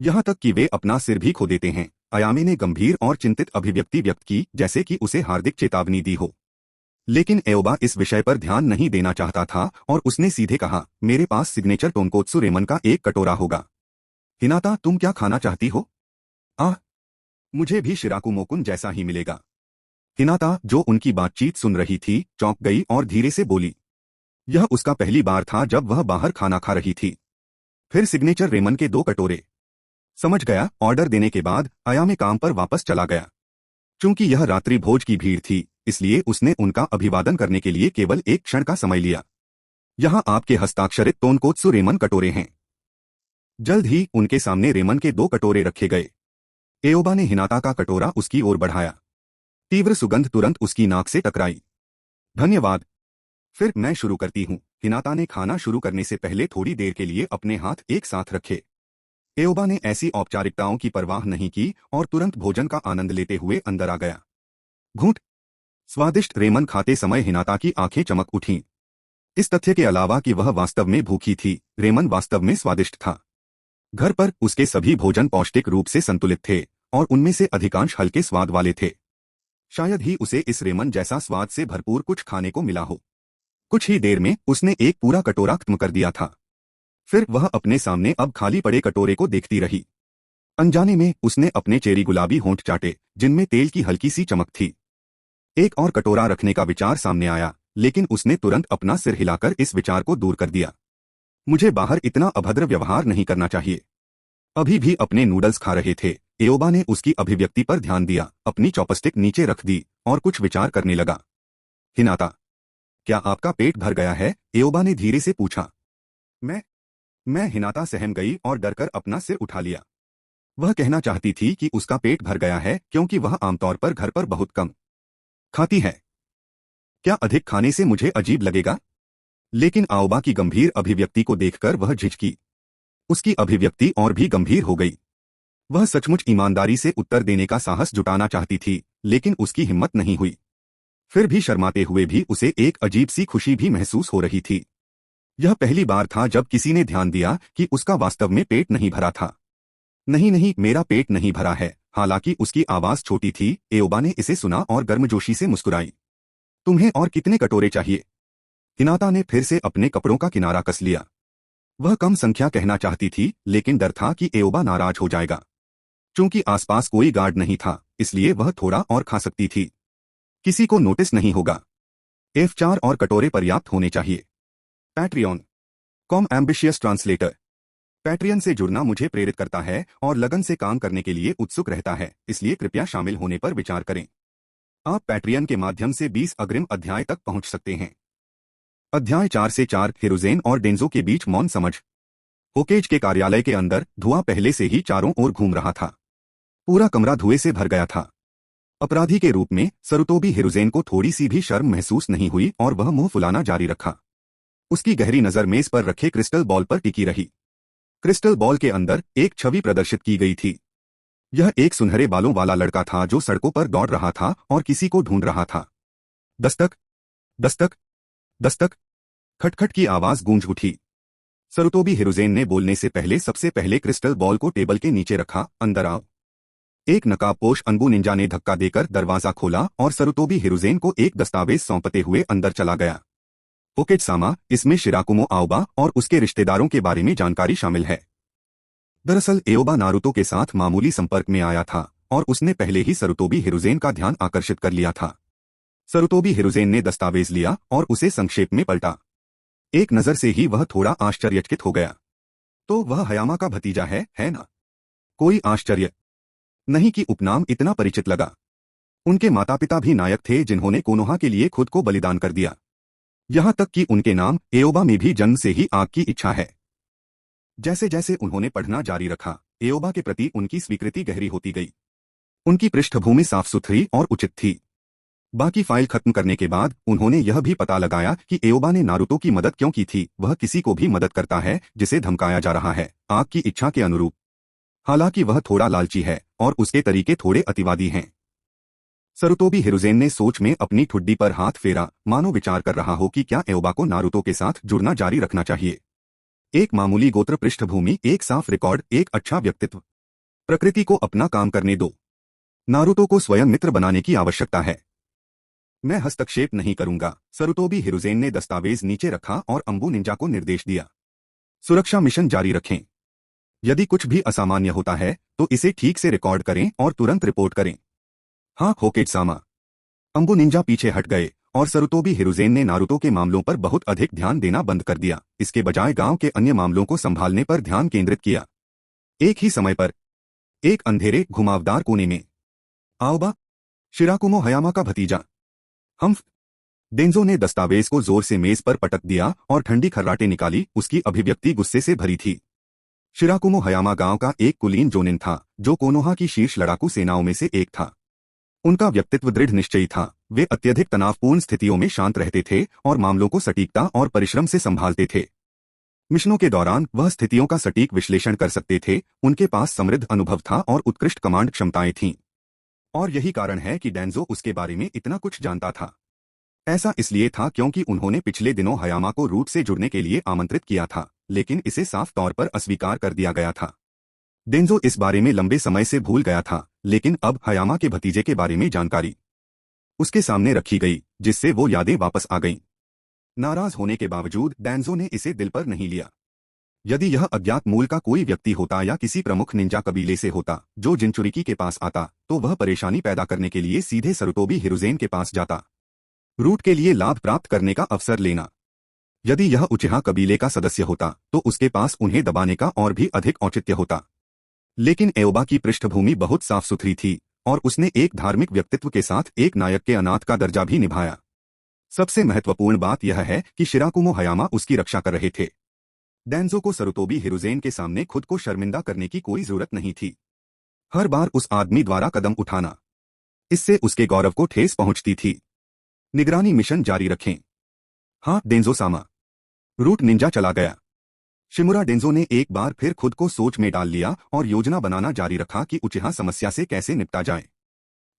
Speaker 1: यहां तक कि वे अपना सिर भी खो देते हैं। अयामे ने गंभीर और चिंतित अभिव्यक्ति व्यक्त की, जैसे कि उसे हार्दिक चेतावनी दी हो। लेकिन एओबा इस विषय पर ध्यान नहीं देना चाहता था और उसने सीधे कहा, मेरे पास सिग्नेचर टोनकोत्सु रेमन का एक कटोरा होगा। हिनाता, तुम क्या खाना चाहती हो? आह, मुझे भी शिराकु मोकुन जैसा ही मिलेगा। हिनाता, जो उनकी बातचीत सुन रही थी, चौंक गई और धीरे से बोली। यह उसका पहली बार था जब वह बाहर खाना खा रही थी। फिर सिग्नेचर रेमन के 2 कटोरे। समझ गया। ऑर्डर देने के बाद अयामे काम पर वापस चला गया। चूंकि यह रात्रि भोज की भीड़ थी, इसलिए उसने उनका अभिवादन करने के लिए केवल एक क्षण का समय लिया। यहाँ आपके हस्ताक्षरित टोनकोत्सु रेमन कटोरे हैं। जल्द ही उनके सामने रेमन के 2 कटोरे रखे गए। एओबा ने हिनाता का कटोरा उसकी ओर बढ़ाया। तीव्र सुगंध तुरंत उसकी नाक से टकराई। धन्यवाद। फिर मैं शुरू करती हूँ। हिनाता ने खाना शुरू करने से पहले थोड़ी देर के लिए अपने हाथ एक साथ रखे। एओबा ने ऐसी औपचारिकताओं की परवाह नहीं की और तुरंत भोजन का आनंद लेते हुए अंदर आ गया। घूंट। स्वादिष्ट रेमन खाते समय हिनाता की आंखें चमक उठीं। इस तथ्य के अलावा कि वह वास्तव में भूखी थी, रेमन वास्तव में स्वादिष्ट था। घर पर उसके सभी भोजन पौष्टिक रूप से संतुलित थे और उनमें से अधिकांश हल्के स्वाद वाले थे। शायद ही उसे इस रेमन जैसा स्वाद से भरपूर कुछ खाने को मिला हो। कुछ ही देर में उसने एक पूरा कटोरा खत्म कर दिया था। फिर वह अपने सामने अब खाली पड़े कटोरे को देखती रही। अनजाने में उसने अपने चेरी गुलाबी होंठ चाटे, जिनमें तेल की हल्की सी चमक थी। एक और कटोरा रखने का विचार सामने आया, लेकिन उसने तुरंत अपना सिर हिलाकर इस विचार को दूर कर दिया। मुझे बाहर इतना अभद्र व्यवहार नहीं करना चाहिए। अभी भी अपने नूडल्स खा रहे थे। एओबा ने उसकी अभिव्यक्ति पर ध्यान दिया, अपनी चॉपस्टिक नीचे रख दी और कुछ विचार करने लगा। हिनाता, क्या आपका पेट भर गया है? एओबा ने धीरे से पूछा। मैं हिनाता सहम गई और डरकर अपना सिर उठा लिया। वह कहना चाहती थी कि उसका पेट भर गया है क्योंकि वह आमतौर पर घर पर बहुत कम खाती है। क्या अधिक खाने से मुझे अजीब लगेगा? लेकिन आओबा की गंभीर अभिव्यक्ति को देखकर वह झिझकी। उसकी अभिव्यक्ति और भी गंभीर हो गई। वह सचमुच ईमानदारी से उत्तर देने का साहस जुटाना चाहती थी, लेकिन उसकी हिम्मत नहीं हुई। फिर भी शर्माते हुए भी उसे एक अजीब सी खुशी भी महसूस हो रही थी। यह पहली बार था जब किसी ने ध्यान दिया कि उसका वास्तव में पेट नहीं भरा था। नहीं नहीं, मेरा पेट नहीं भरा है। हालांकि उसकी आवाज छोटी थी, एओबा ने इसे सुना और गर्मजोशी से मुस्कुराई। तुम्हें और कितने कटोरे चाहिए? हिनाता ने फिर से अपने कपड़ों का किनारा कस लिया। वह कम संख्या कहना चाहती थी, लेकिन डर था कि एओबा नाराज हो जाएगा। चूंकि आसपास कोई गार्ड नहीं था, इसलिए वह थोड़ा और खा सकती थी। किसी को नोटिस नहीं होगा। F4 और कटोरे पर्याप्त होने चाहिए। Patreon com ambitious translator. Patreon से जुड़ना मुझे प्रेरित करता है और लगन से काम करने के लिए उत्सुक रहता है, इसलिए कृपया शामिल होने पर विचार करें। आप पैट्रियन के माध्यम से 20 अग्रिम अध्याय तक पहुंच सकते हैं। अध्याय 4 से 4 हिरुज़ेन और डेंजो के बीच मौन समझ। होकेज के कार्यालय के अंदर धुआं पहले से ही चारों ओर घूम रहा था। पूरा कमरा धुएं से भर गया था। अपराधी के रूप में सरुतोबी हिरुज़ेन को थोड़ी सी भी शर्म महसूस नहीं हुई और वह मुंह फुलाना जारी रखा। उसकी गहरी नजर मेज पर रखे क्रिस्टल बॉल पर टिकी रही। क्रिस्टल बॉल के अंदर एक छवि प्रदर्शित की गई थी। यह एक सुनहरे बालों वाला लड़का था जो सड़कों पर दौड़ रहा था और किसी को ढूंढ रहा था। दस्तक, दस्तक, दस्तक। खटखट की आवाज गूंज उठी। सरुतोबी हिरुज़ेन ने बोलने से पहले सबसे पहले क्रिस्टल बॉल को टेबल के नीचे रखा। अंदर आओ। एक नकाबपोश अनबु निंजा ने धक्का देकर दरवाजा खोला और सरुतोबी हिरुज़ेन को एक दस्तावेज सौंपते हुए अंदर चला गया। होकेज सामा, इसमें शिराकुमो आओबा और उसके रिश्तेदारों के बारे में जानकारी शामिल है। दरअसल एओबा नारुतो के साथ मामूली संपर्क में आया था और उसने पहले ही सरुतोबी हिरुज़ेन का ध्यान आकर्षित कर लिया था। सरुतोबी हिरुज़ेन ने दस्तावेज लिया और उसे संक्षेप में पलटा। एक नजर से ही वह थोड़ा आश्चर्यचकित हो गया। तो वह हयामा का भतीजा है ना? कोई आश्चर्य नहीं कि उपनाम इतना परिचित लगा। उनके माता पिता भी नायक थे जिन्होंने कोनोहा के लिए खुद को बलिदान कर दिया। यहां तक कि उनके नाम एओबा में भी जन्म से ही आग की इच्छा है। जैसे जैसे उन्होंने पढ़ना जारी रखा, एओबा के प्रति उनकी स्वीकृति गहरी होती गई। उनकी पृष्ठभूमि साफ सुथरी और उचित थी। बाकी फाइल खत्म करने के बाद उन्होंने यह भी पता लगाया कि एओबा ने नारुतो की मदद क्यों की थी। वह किसी को भी मदद करता है जिसे धमकाया जा रहा है, आग की इच्छा के अनुरूप। हालांकि वह थोड़ा लालची है और उसके तरीके थोड़े अतिवादी हैं। सरुतोबी हिरुज़ेन ने सोच में अपनी ठुड्डी पर हाथ फेरा, मानो विचार कर रहा हो कि क्या एओबा को नारुतो के साथ जुड़ना जारी रखना चाहिए। एक मामूली गोत्र पृष्ठभूमि, एक साफ रिकॉर्ड, एक अच्छा व्यक्तित्व। प्रकृति को अपना काम करने दो। नारुतो को स्वयं मित्र बनाने की आवश्यकता है। मैं हस्तक्षेप नहीं करूंगा। सरुतोबी हिरुज़ेन ने दस्तावेज नीचे रखा और अंबु निंजा को निर्देश दिया। सुरक्षा मिशन जारी रखें। यदि कुछ भी असामान्य होता है तो इसे ठीक से रिकॉर्ड करें और तुरंत रिपोर्ट करें। हाँ होकेज सामा। अंबु निंजा पीछे हट गए और सरुतोबी हिरुज़ेन ने नारुतो के मामलों पर बहुत अधिक ध्यान देना बंद कर दिया। इसके बजाय गांव के अन्य मामलों को संभालने पर ध्यान केंद्रित किया। एक ही समय पर एक अंधेरे घुमावदार कोने में आओबा, शिराकुमो हयामा का भतीजा। हम्फ। डेंजो ने दस्तावेज को जोर से मेज पर पटक दिया और ठंडी खर्राटे निकाली। उसकी अभिव्यक्ति गुस्से से भरी थी। शिराकुमो हयामा गांव का एक कुलीन जोनिन था जो कोनोहा की शीर्ष लड़ाकू सेनाओं में से एक था। उनका व्यक्तित्व दृढ़ निश्चयी था। वे अत्यधिक तनावपूर्ण स्थितियों में शांत रहते थे और मामलों को सटीकता और परिश्रम से संभालते थे। मिशनों के दौरान वह स्थितियों का सटीक विश्लेषण कर सकते थे। उनके पास समृद्ध अनुभव था और उत्कृष्ट कमांड क्षमताएं थीं। और यही कारण है कि डेंजो उसके बारे में इतना कुछ जानता था। ऐसा इसलिए था क्योंकि उन्होंने पिछले दिनों हयामा को रूट से जुड़ने के लिए आमंत्रित किया था, लेकिन इसे साफ तौर पर अस्वीकार कर दिया गया था। डेंजो इस बारे में लंबे समय से भूल गया था, लेकिन अब हयामा के भतीजे के बारे में जानकारी उसके सामने रखी गई, जिससे वो यादें वापस आ गईं। नाराज होने के बावजूद डेंजो ने इसे दिल पर नहीं लिया। यदि यह अज्ञात मूल का कोई व्यक्ति होता या किसी प्रमुख निंजा कबीले से होता जो जिनचुरिकी के पास आता, तो वह परेशानी पैदा करने के लिए सीधे सरुतोबी हिरुज़ेन के पास जाता। रूट के लिए लाभ प्राप्त करने का अवसर लेना। यदि यह उचिहा कबीले का सदस्य होता तो उसके पास उन्हें दबाने का और भी अधिक औचित्य होता। लेकिन एओबा की पृष्ठभूमि बहुत साफ सुथरी थी और उसने एक धार्मिक व्यक्तित्व के साथ एक नायक के अनाथ का दर्जा भी निभाया। सबसे महत्वपूर्ण बात यह है कि शिराकुमो हयामा उसकी रक्षा कर रहे थे। डेंजो को सरुतोबी हिरुज़ेन के सामने खुद को शर्मिंदा करने की कोई जरूरत नहीं थी। हर बार उस आदमी द्वारा कदम उठाना, इससे उसके गौरव को ठेस पहुंचती थी। निगरानी मिशन जारी रखें। हाँ डेंजो सामा। रूट निंजा चला गया। शिमुरा डेंजो ने एक बार फिर खुद को सोच में डाल लिया और योजना बनाना जारी रखा कि उचिहा समस्या से कैसे निपटा जाए।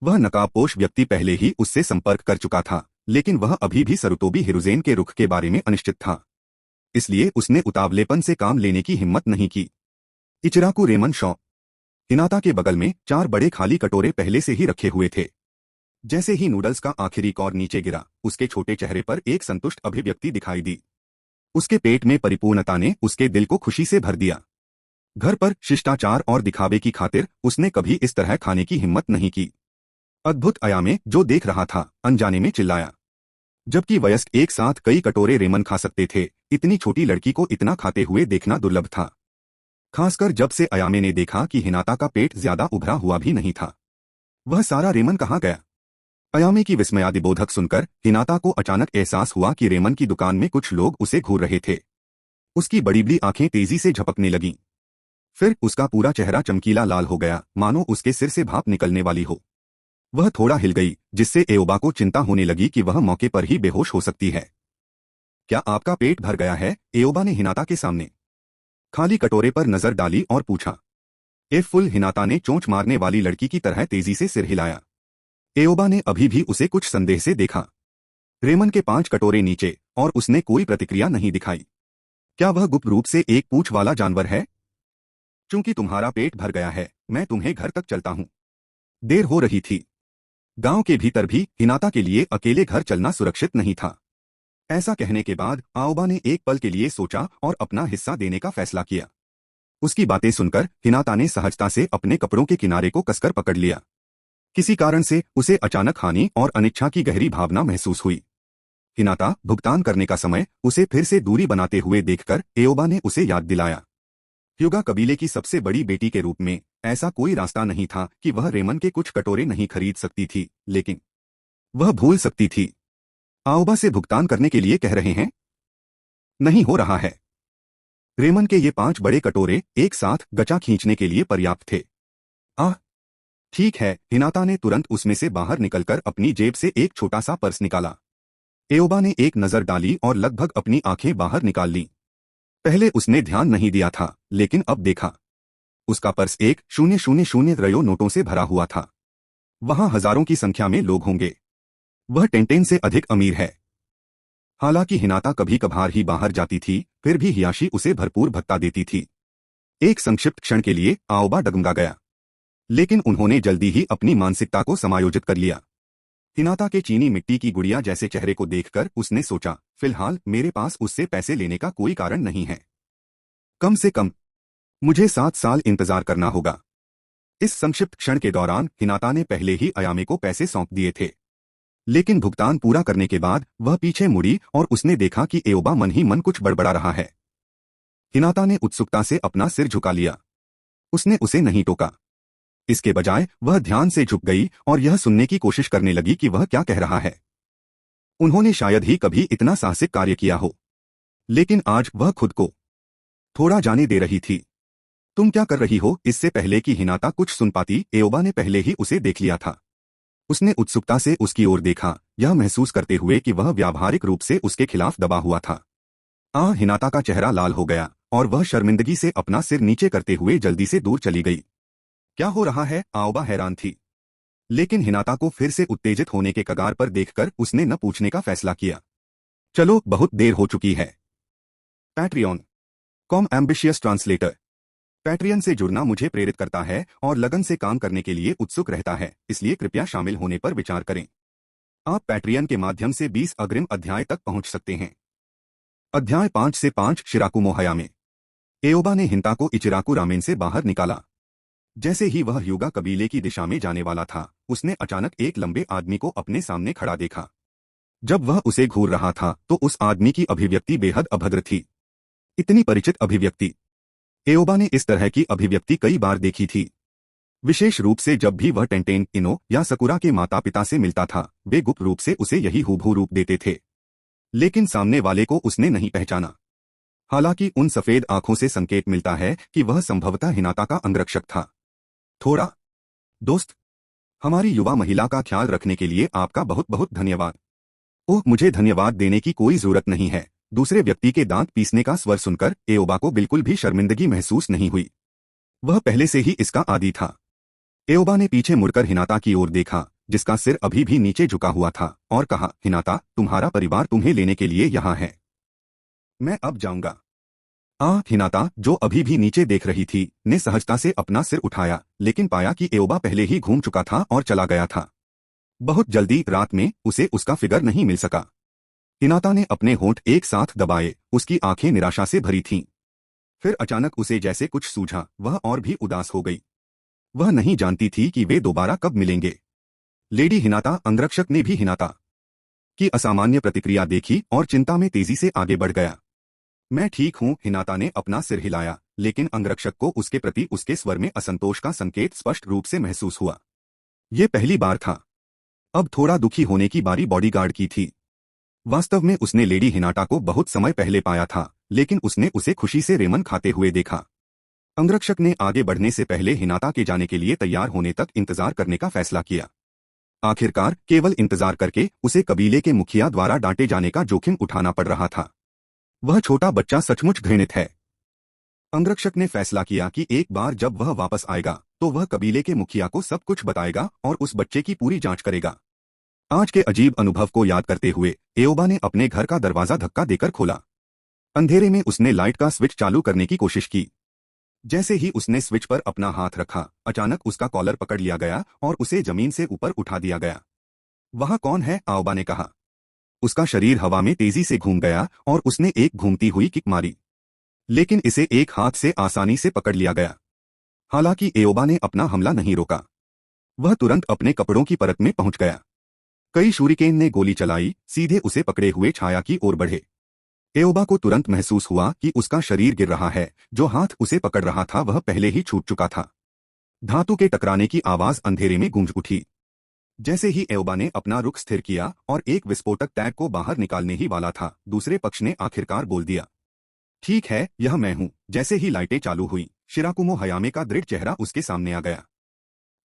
Speaker 1: वह नकाबपोश व्यक्ति पहले ही उससे संपर्क कर चुका था, लेकिन वह अभी भी सरुतोबी हिरुज़ेन के रुख के बारे में अनिश्चित था। इसलिए उसने उतावलेपन से काम लेने की हिम्मत नहीं की। इचिराकु रेमन शॉ। हिनाता के बगल में 4 बड़े खाली कटोरे पहले से ही रखे हुए थे। जैसे ही नूडल्स का आखिरी कौर नीचे गिरा, उसके छोटे चेहरे पर एक संतुष्ट अभिव्यक्ति दिखाई दी। उसके पेट में परिपूर्णता ने उसके दिल को खुशी से भर दिया। घर पर शिष्टाचार और दिखावे की खातिर उसने कभी इस तरह खाने की हिम्मत नहीं की। अद्भुत अयामे जो देख रहा था, अनजाने में चिल्लाया। जबकि वयस्क एक साथ कई कटोरे रेमन खा सकते थे, इतनी छोटी लड़की को इतना खाते हुए देखना दुर्लभ था। खासकर जब से अयामे ने देखा कि हिनाता का पेट ज्यादा उभरा हुआ भी नहीं था। वह सारा रेमन कहाँ गया? अयामे की विस्मयादिबोधक सुनकर हिनाता को अचानक एहसास हुआ कि रेमन की दुकान में कुछ लोग उसे घूर रहे थे। उसकी बड़ी बड़ी आंखें तेजी से झपकने लगीं। फिर उसका पूरा चेहरा चमकीला लाल हो गया, मानो उसके सिर से भाप निकलने वाली हो। वह थोड़ा हिल गई, जिससे एओबा को चिंता होने लगी कि वह मौके पर ही बेहोश हो सकती है। क्या आपका पेट भर गया है? एओबा ने हिनाता के सामने खाली कटोरे पर नजर डाली और पूछा। फुल हिनाता ने चोंच मारने वाली लड़की की तरह तेजी से सिर हिलाया। एओबा ने अभी भी उसे कुछ संदेह से देखा। रेमन के 5 कटोरे नीचे, और उसने कोई प्रतिक्रिया नहीं दिखाई। क्या वह गुप्त रूप से एक पूंछ वाला जानवर है? चूंकि तुम्हारा पेट भर गया है, मैं तुम्हें घर तक चलता हूं। देर हो रही थी। गांव के भीतर भी हिनाता के लिए अकेले घर चलना सुरक्षित नहीं था। ऐसा कहने के बाद आओबा ने एक पल के लिए सोचा और अपना हिस्सा देने का फैसला किया। उसकी बातें सुनकर हिनाता ने सहजता से अपने कपड़ों के किनारे को कसकर पकड़ लिया। किसी कारण से उसे अचानक हानि और अनिच्छा की गहरी भावना महसूस हुई। हिनाता, भुगतान करने का समय। उसे फिर से दूरी बनाते हुए देखकर एओबा ने उसे याद दिलाया। ह्यूगा कबीले की सबसे बड़ी बेटी के रूप में ऐसा कोई रास्ता नहीं था कि वह रेमन के कुछ कटोरे नहीं खरीद सकती थी, लेकिन वह भूल सकती थी। आओबा से भुगतान करने के लिए कह रहे हैं? नहीं हो रहा है। रेमन के ये 5 बड़े कटोरे एक साथ गचा खींचने के लिए पर्याप्त थे। आह, ठीक है। हिनाता ने तुरंत उसमें से बाहर निकलकर अपनी जेब से एक छोटा सा पर्स निकाला। एओबा ने एक नजर डाली और लगभग अपनी आंखें बाहर निकाल लीं। पहले उसने ध्यान नहीं दिया था, लेकिन अब देखा। उसका पर्स 1,000 रयो नोटों से भरा हुआ था। वहां हजारों की संख्या में लोग होंगे। वह टेंटेन से अधिक अमीर है। हालांकि हिनाता कभी कभार ही बाहर जाती थी, फिर भी हियाशी उसे भरपूर भत्ता देती थी। एक संक्षिप्त क्षण के लिए आओबा डगमगा गया, लेकिन उन्होंने जल्दी ही अपनी मानसिकता को समायोजित कर लिया। हिनाता के चीनी मिट्टी की गुड़िया जैसे चेहरे को देखकर उसने सोचा, फिलहाल मेरे पास उससे पैसे लेने का कोई कारण नहीं है। कम से कम मुझे 7 साल इंतजार करना होगा। इस संक्षिप्त क्षण के दौरान हिनाता ने पहले ही अयामे को पैसे सौंप दिए थे, लेकिन भुगतान पूरा करने के बाद वह पीछे मुड़ी और उसने देखा कि एओबा मन ही मन कुछ बड़बड़ा रहा है। हिनाता ने उत्सुकता से अपना सिर झुका लिया। उसने उसे नहीं टोका। इसके बजाय वह ध्यान से झुक गई और यह सुनने की कोशिश करने लगी कि वह क्या कह रहा है। उन्होंने शायद ही कभी इतना साहसिक कार्य किया हो, लेकिन आज वह खुद को थोड़ा जाने दे रही थी। तुम क्या कर रही हो? इससे पहले कि हिनाता कुछ सुन पाती, एओबा ने पहले ही उसे देख लिया था। उसने उत्सुकता से उसकी ओर देखा, यह महसूस करते हुए कि वह व्यावहारिक रूप से उसके खिलाफ दबा हुआ था। हिनाता का चेहरा लाल हो गया और वह शर्मिंदगी से अपना सिर नीचे करते हुए जल्दी से दूर चली गई। क्या हो रहा है? आओबा हैरान थी, लेकिन हिनाता को फिर से उत्तेजित होने के कगार पर देखकर उसने न पूछने का फैसला किया। चलो, बहुत देर हो चुकी है। Patreon com ambitious translator. Patreon से जुड़ना मुझे प्रेरित करता है और लगन से काम करने के लिए उत्सुक रहता है, इसलिए कृपया शामिल होने पर विचार करें। आप पैट्रियन के माध्यम से 20 अग्रिम अध्याय तक पहुंच सकते हैं। अध्याय 5 से 5 शिराकुमो हयामे। एओबा ने हिंता को इचिराकु रामेन से बाहर निकाला। जैसे ही वह ह्यूगा कबीले की दिशा में जाने वाला था, उसने अचानक एक लंबे आदमी को अपने सामने खड़ा देखा। जब वह उसे घूर रहा था तो उस आदमी की अभिव्यक्ति बेहद अभद्र थी। इतनी परिचित अभिव्यक्ति। एओबा ने इस तरह की अभिव्यक्ति कई बार देखी थी, विशेष रूप से जब भी वह टेंटेन, इनो या सकुरा के माता पिता से मिलता था। वे गुप्त रूप से उसे यही हूबहू रूप देते थे, लेकिन सामने वाले को उसने नहीं पहचाना। हालांकि उन सफेद आंखों से संकेत मिलता है कि वह संभवतः हिनाता का अंगरक्षक था। थोड़ा दोस्त, हमारी युवा महिला का ख्याल रखने के लिए आपका बहुत बहुत धन्यवाद। ओह, मुझे धन्यवाद देने की कोई जरूरत नहीं है। दूसरे व्यक्ति के दांत पीसने का स्वर सुनकर एओबा को बिल्कुल भी शर्मिंदगी महसूस नहीं हुई। वह पहले से ही इसका आदी था। एओबा ने पीछे मुड़कर हिनाता की ओर देखा, जिसका सिर अभी भी नीचे झुका हुआ था, और कहा, हिनाता, तुम्हारा परिवार तुम्हें लेने के लिए यहाँ है। मैं अब जाऊंगा। हिनाता, जो अभी भी नीचे देख रही थी, ने सहजता से अपना सिर उठाया, लेकिन पाया कि एओबा पहले ही घूम चुका था और चला गया था। बहुत जल्दी रात में उसे उसका फिगर नहीं मिल सका। हिनाता ने अपने होंठ एक साथ दबाए, उसकी आंखें निराशा से भरी थीं। फिर अचानक उसे जैसे कुछ सूझा, वह और भी उदास हो गई। वह नहीं जानती थी कि वे दोबारा कब मिलेंगे। लेडी हिनाता अंगरक्षक ने भी हिनाता की असामान्य प्रतिक्रिया देखी और चिंता में तेजी से आगे बढ़ गया। मैं ठीक हूं, हिनाता ने अपना सिर हिलाया, लेकिन अंगरक्षक को उसके प्रति उसके स्वर में असंतोष का संकेत स्पष्ट रूप से महसूस हुआ। ये पहली बार था। अब थोड़ा दुखी होने की बारी बॉडीगार्ड की थी। वास्तव में उसने लेडी हिनाटा को बहुत समय पहले पाया था, लेकिन उसने उसे खुशी से रेमन खाते हुए देखा। अंगरक्षक ने आगे बढ़ने से पहले हिनाता के जाने के लिए तैयार होने तक इंतजार करने का फैसला किया। आखिरकार केवल इंतजार करके उसे कबीले के मुखिया द्वारा डांटे जाने का जोखिम उठाना पड़ रहा था। वह छोटा बच्चा सचमुच घृणित है। अंगरक्षक ने फैसला किया कि एक बार जब वह वापस आएगा तो वह कबीले के मुखिया को सब कुछ बताएगा और उस बच्चे की पूरी जांच करेगा। आज के अजीब अनुभव को याद करते हुए एओबा ने अपने घर का दरवाजा धक्का देकर खोला। अंधेरे में उसने लाइट का स्विच चालू करने की कोशिश की। जैसे ही उसने स्विच पर अपना हाथ रखा, अचानक उसका कॉलर पकड़ लिया गया और उसे जमीन से ऊपर उठा दिया गया। वहाँ कौन है? एओबा ने कहा। उसका शरीर हवा में तेजी से घूम गया और उसने एक घूमती हुई किक मारी, लेकिन इसे एक हाथ से आसानी से पकड़ लिया गया। हालांकि एओबा ने अपना हमला नहीं रोका। वह तुरंत अपने कपड़ों की परत में पहुंच गया। कई शूरिकेन ने गोली चलाई, सीधे उसे पकड़े हुए छाया की ओर बढ़े। एओबा को तुरंत महसूस हुआ कि उसका शरीर गिर रहा है। जो हाथ उसे पकड़ रहा था वह पहले ही छूट चुका था। धातु के टकराने की आवाज अंधेरे में गूंज उठी। जैसे ही एओबा ने अपना रुख स्थिर किया और एक विस्फोटक टैग को बाहर निकालने ही वाला था, दूसरे पक्ष ने आखिरकार बोल दिया, ठीक है, यह मैं हूं। जैसे ही लाइटें चालू हुई, शिराकुमो हयामे का दृढ़ चेहरा उसके सामने आ गया।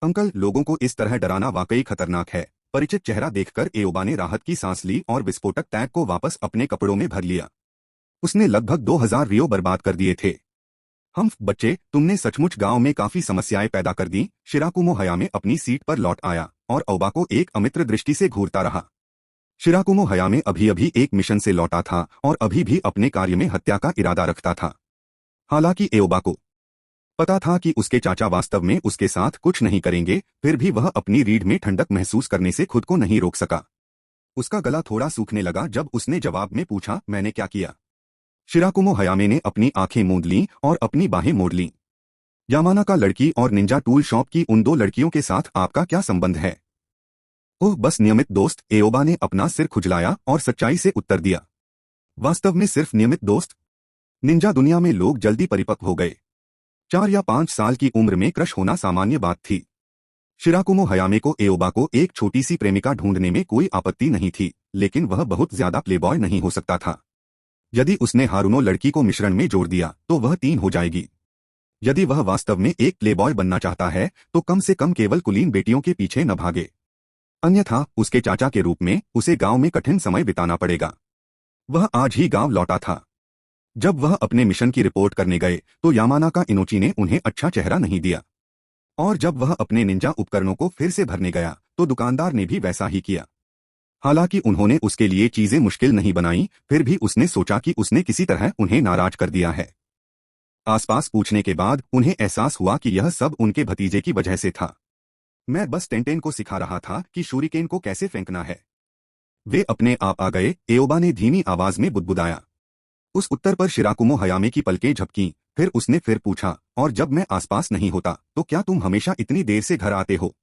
Speaker 1: अंकल, लोगों को इस तरह डराना वाकई खतरनाक है। परिचित चेहरा देखकर एओबा ने राहत की सांस ली और विस्फोटक टैग को वापस अपने कपड़ों में भर लिया। उसने लगभग 2000 रियो बर्बाद कर दिए थे। बच्चे, तुमने सचमुच गांव में काफी समस्याएं पैदा कर दी। शिराकुमो हयामे अपनी सीट पर लौट आया और एओबा को एक अमित्र दृष्टि से घूरता रहा। शिराकुमो हयामे अभी अभी एक मिशन से लौटा था और अभी भी अपने कार्य में हत्या का इरादा रखता था। हालांकि एओबा को पता था कि उसके चाचा वास्तव में उसके साथ कुछ नहीं करेंगे, फिर भी वह अपनी रीढ़ में ठंडक महसूस करने से खुद को नहीं रोक सका। उसका गला थोड़ा सूखने लगा जब उसने जवाब में पूछा, मैंने क्या किया? शिराकुमो हयामे ने अपनी आंखें मूंद लीं और अपनी बाहें मोड़ लीं। यामानाका लड़की और निंजा टूल शॉप की उन 2 लड़कियों के साथ आपका क्या संबंध है? ओह, बस नियमित दोस्त। एओबा ने अपना सिर खुजलाया और सच्चाई से उत्तर दिया, वास्तव में सिर्फ नियमित दोस्त। निंजा दुनिया में लोग जल्दी परिपक्व हो गए। 4 या 5 साल की उम्र में क्रश होना सामान्य बात थी। शिराकुमो हयामे को एओबा को एक छोटी सी प्रेमिका ढूंढने में कोई आपत्ति नहीं थी, लेकिन वह बहुत ज्यादा प्लेबॉय नहीं हो सकता था। यदि उसने हारुनो लड़की को मिश्रण में जोड़ दिया तो वह 3 हो जाएगी। यदि वह वास्तव में एक प्लेबॉय बनना चाहता है तो कम से कम केवल कुलीन बेटियों के पीछे न भागे, अन्यथा उसके चाचा के रूप में उसे गांव में कठिन समय बिताना पड़ेगा। वह आज ही गांव लौटा था। जब वह अपने मिशन की रिपोर्ट करने गए तो यामानाका इनोची ने उन्हें अच्छा चेहरा नहीं दिया, और जब वह अपने निंजा उपकरणों को फिर से भरने गया तो दुकानदार ने भी वैसा ही किया। हालांकि उन्होंने उसके लिए चीजें मुश्किल नहीं बनाई, फिर भी उसने सोचा कि उसने किसी तरह उन्हें नाराज कर दिया है। आसपास पूछने के बाद उन्हें एहसास हुआ कि यह सब उनके भतीजे की वजह से था। मैं बस टेंटेन को सिखा रहा था कि शूरिकेन को कैसे फेंकना है। वे अपने आप आ गए, एओबा ने धीमी आवाज में बुदबुदाया। उस उत्तर पर शिराकुमो हयामे की पलकें झपकीं। फिर उसने फिर पूछा, और जब मैं आसपास नहीं होता तो क्या तुम हमेशा इतनी देर से घर आते हो?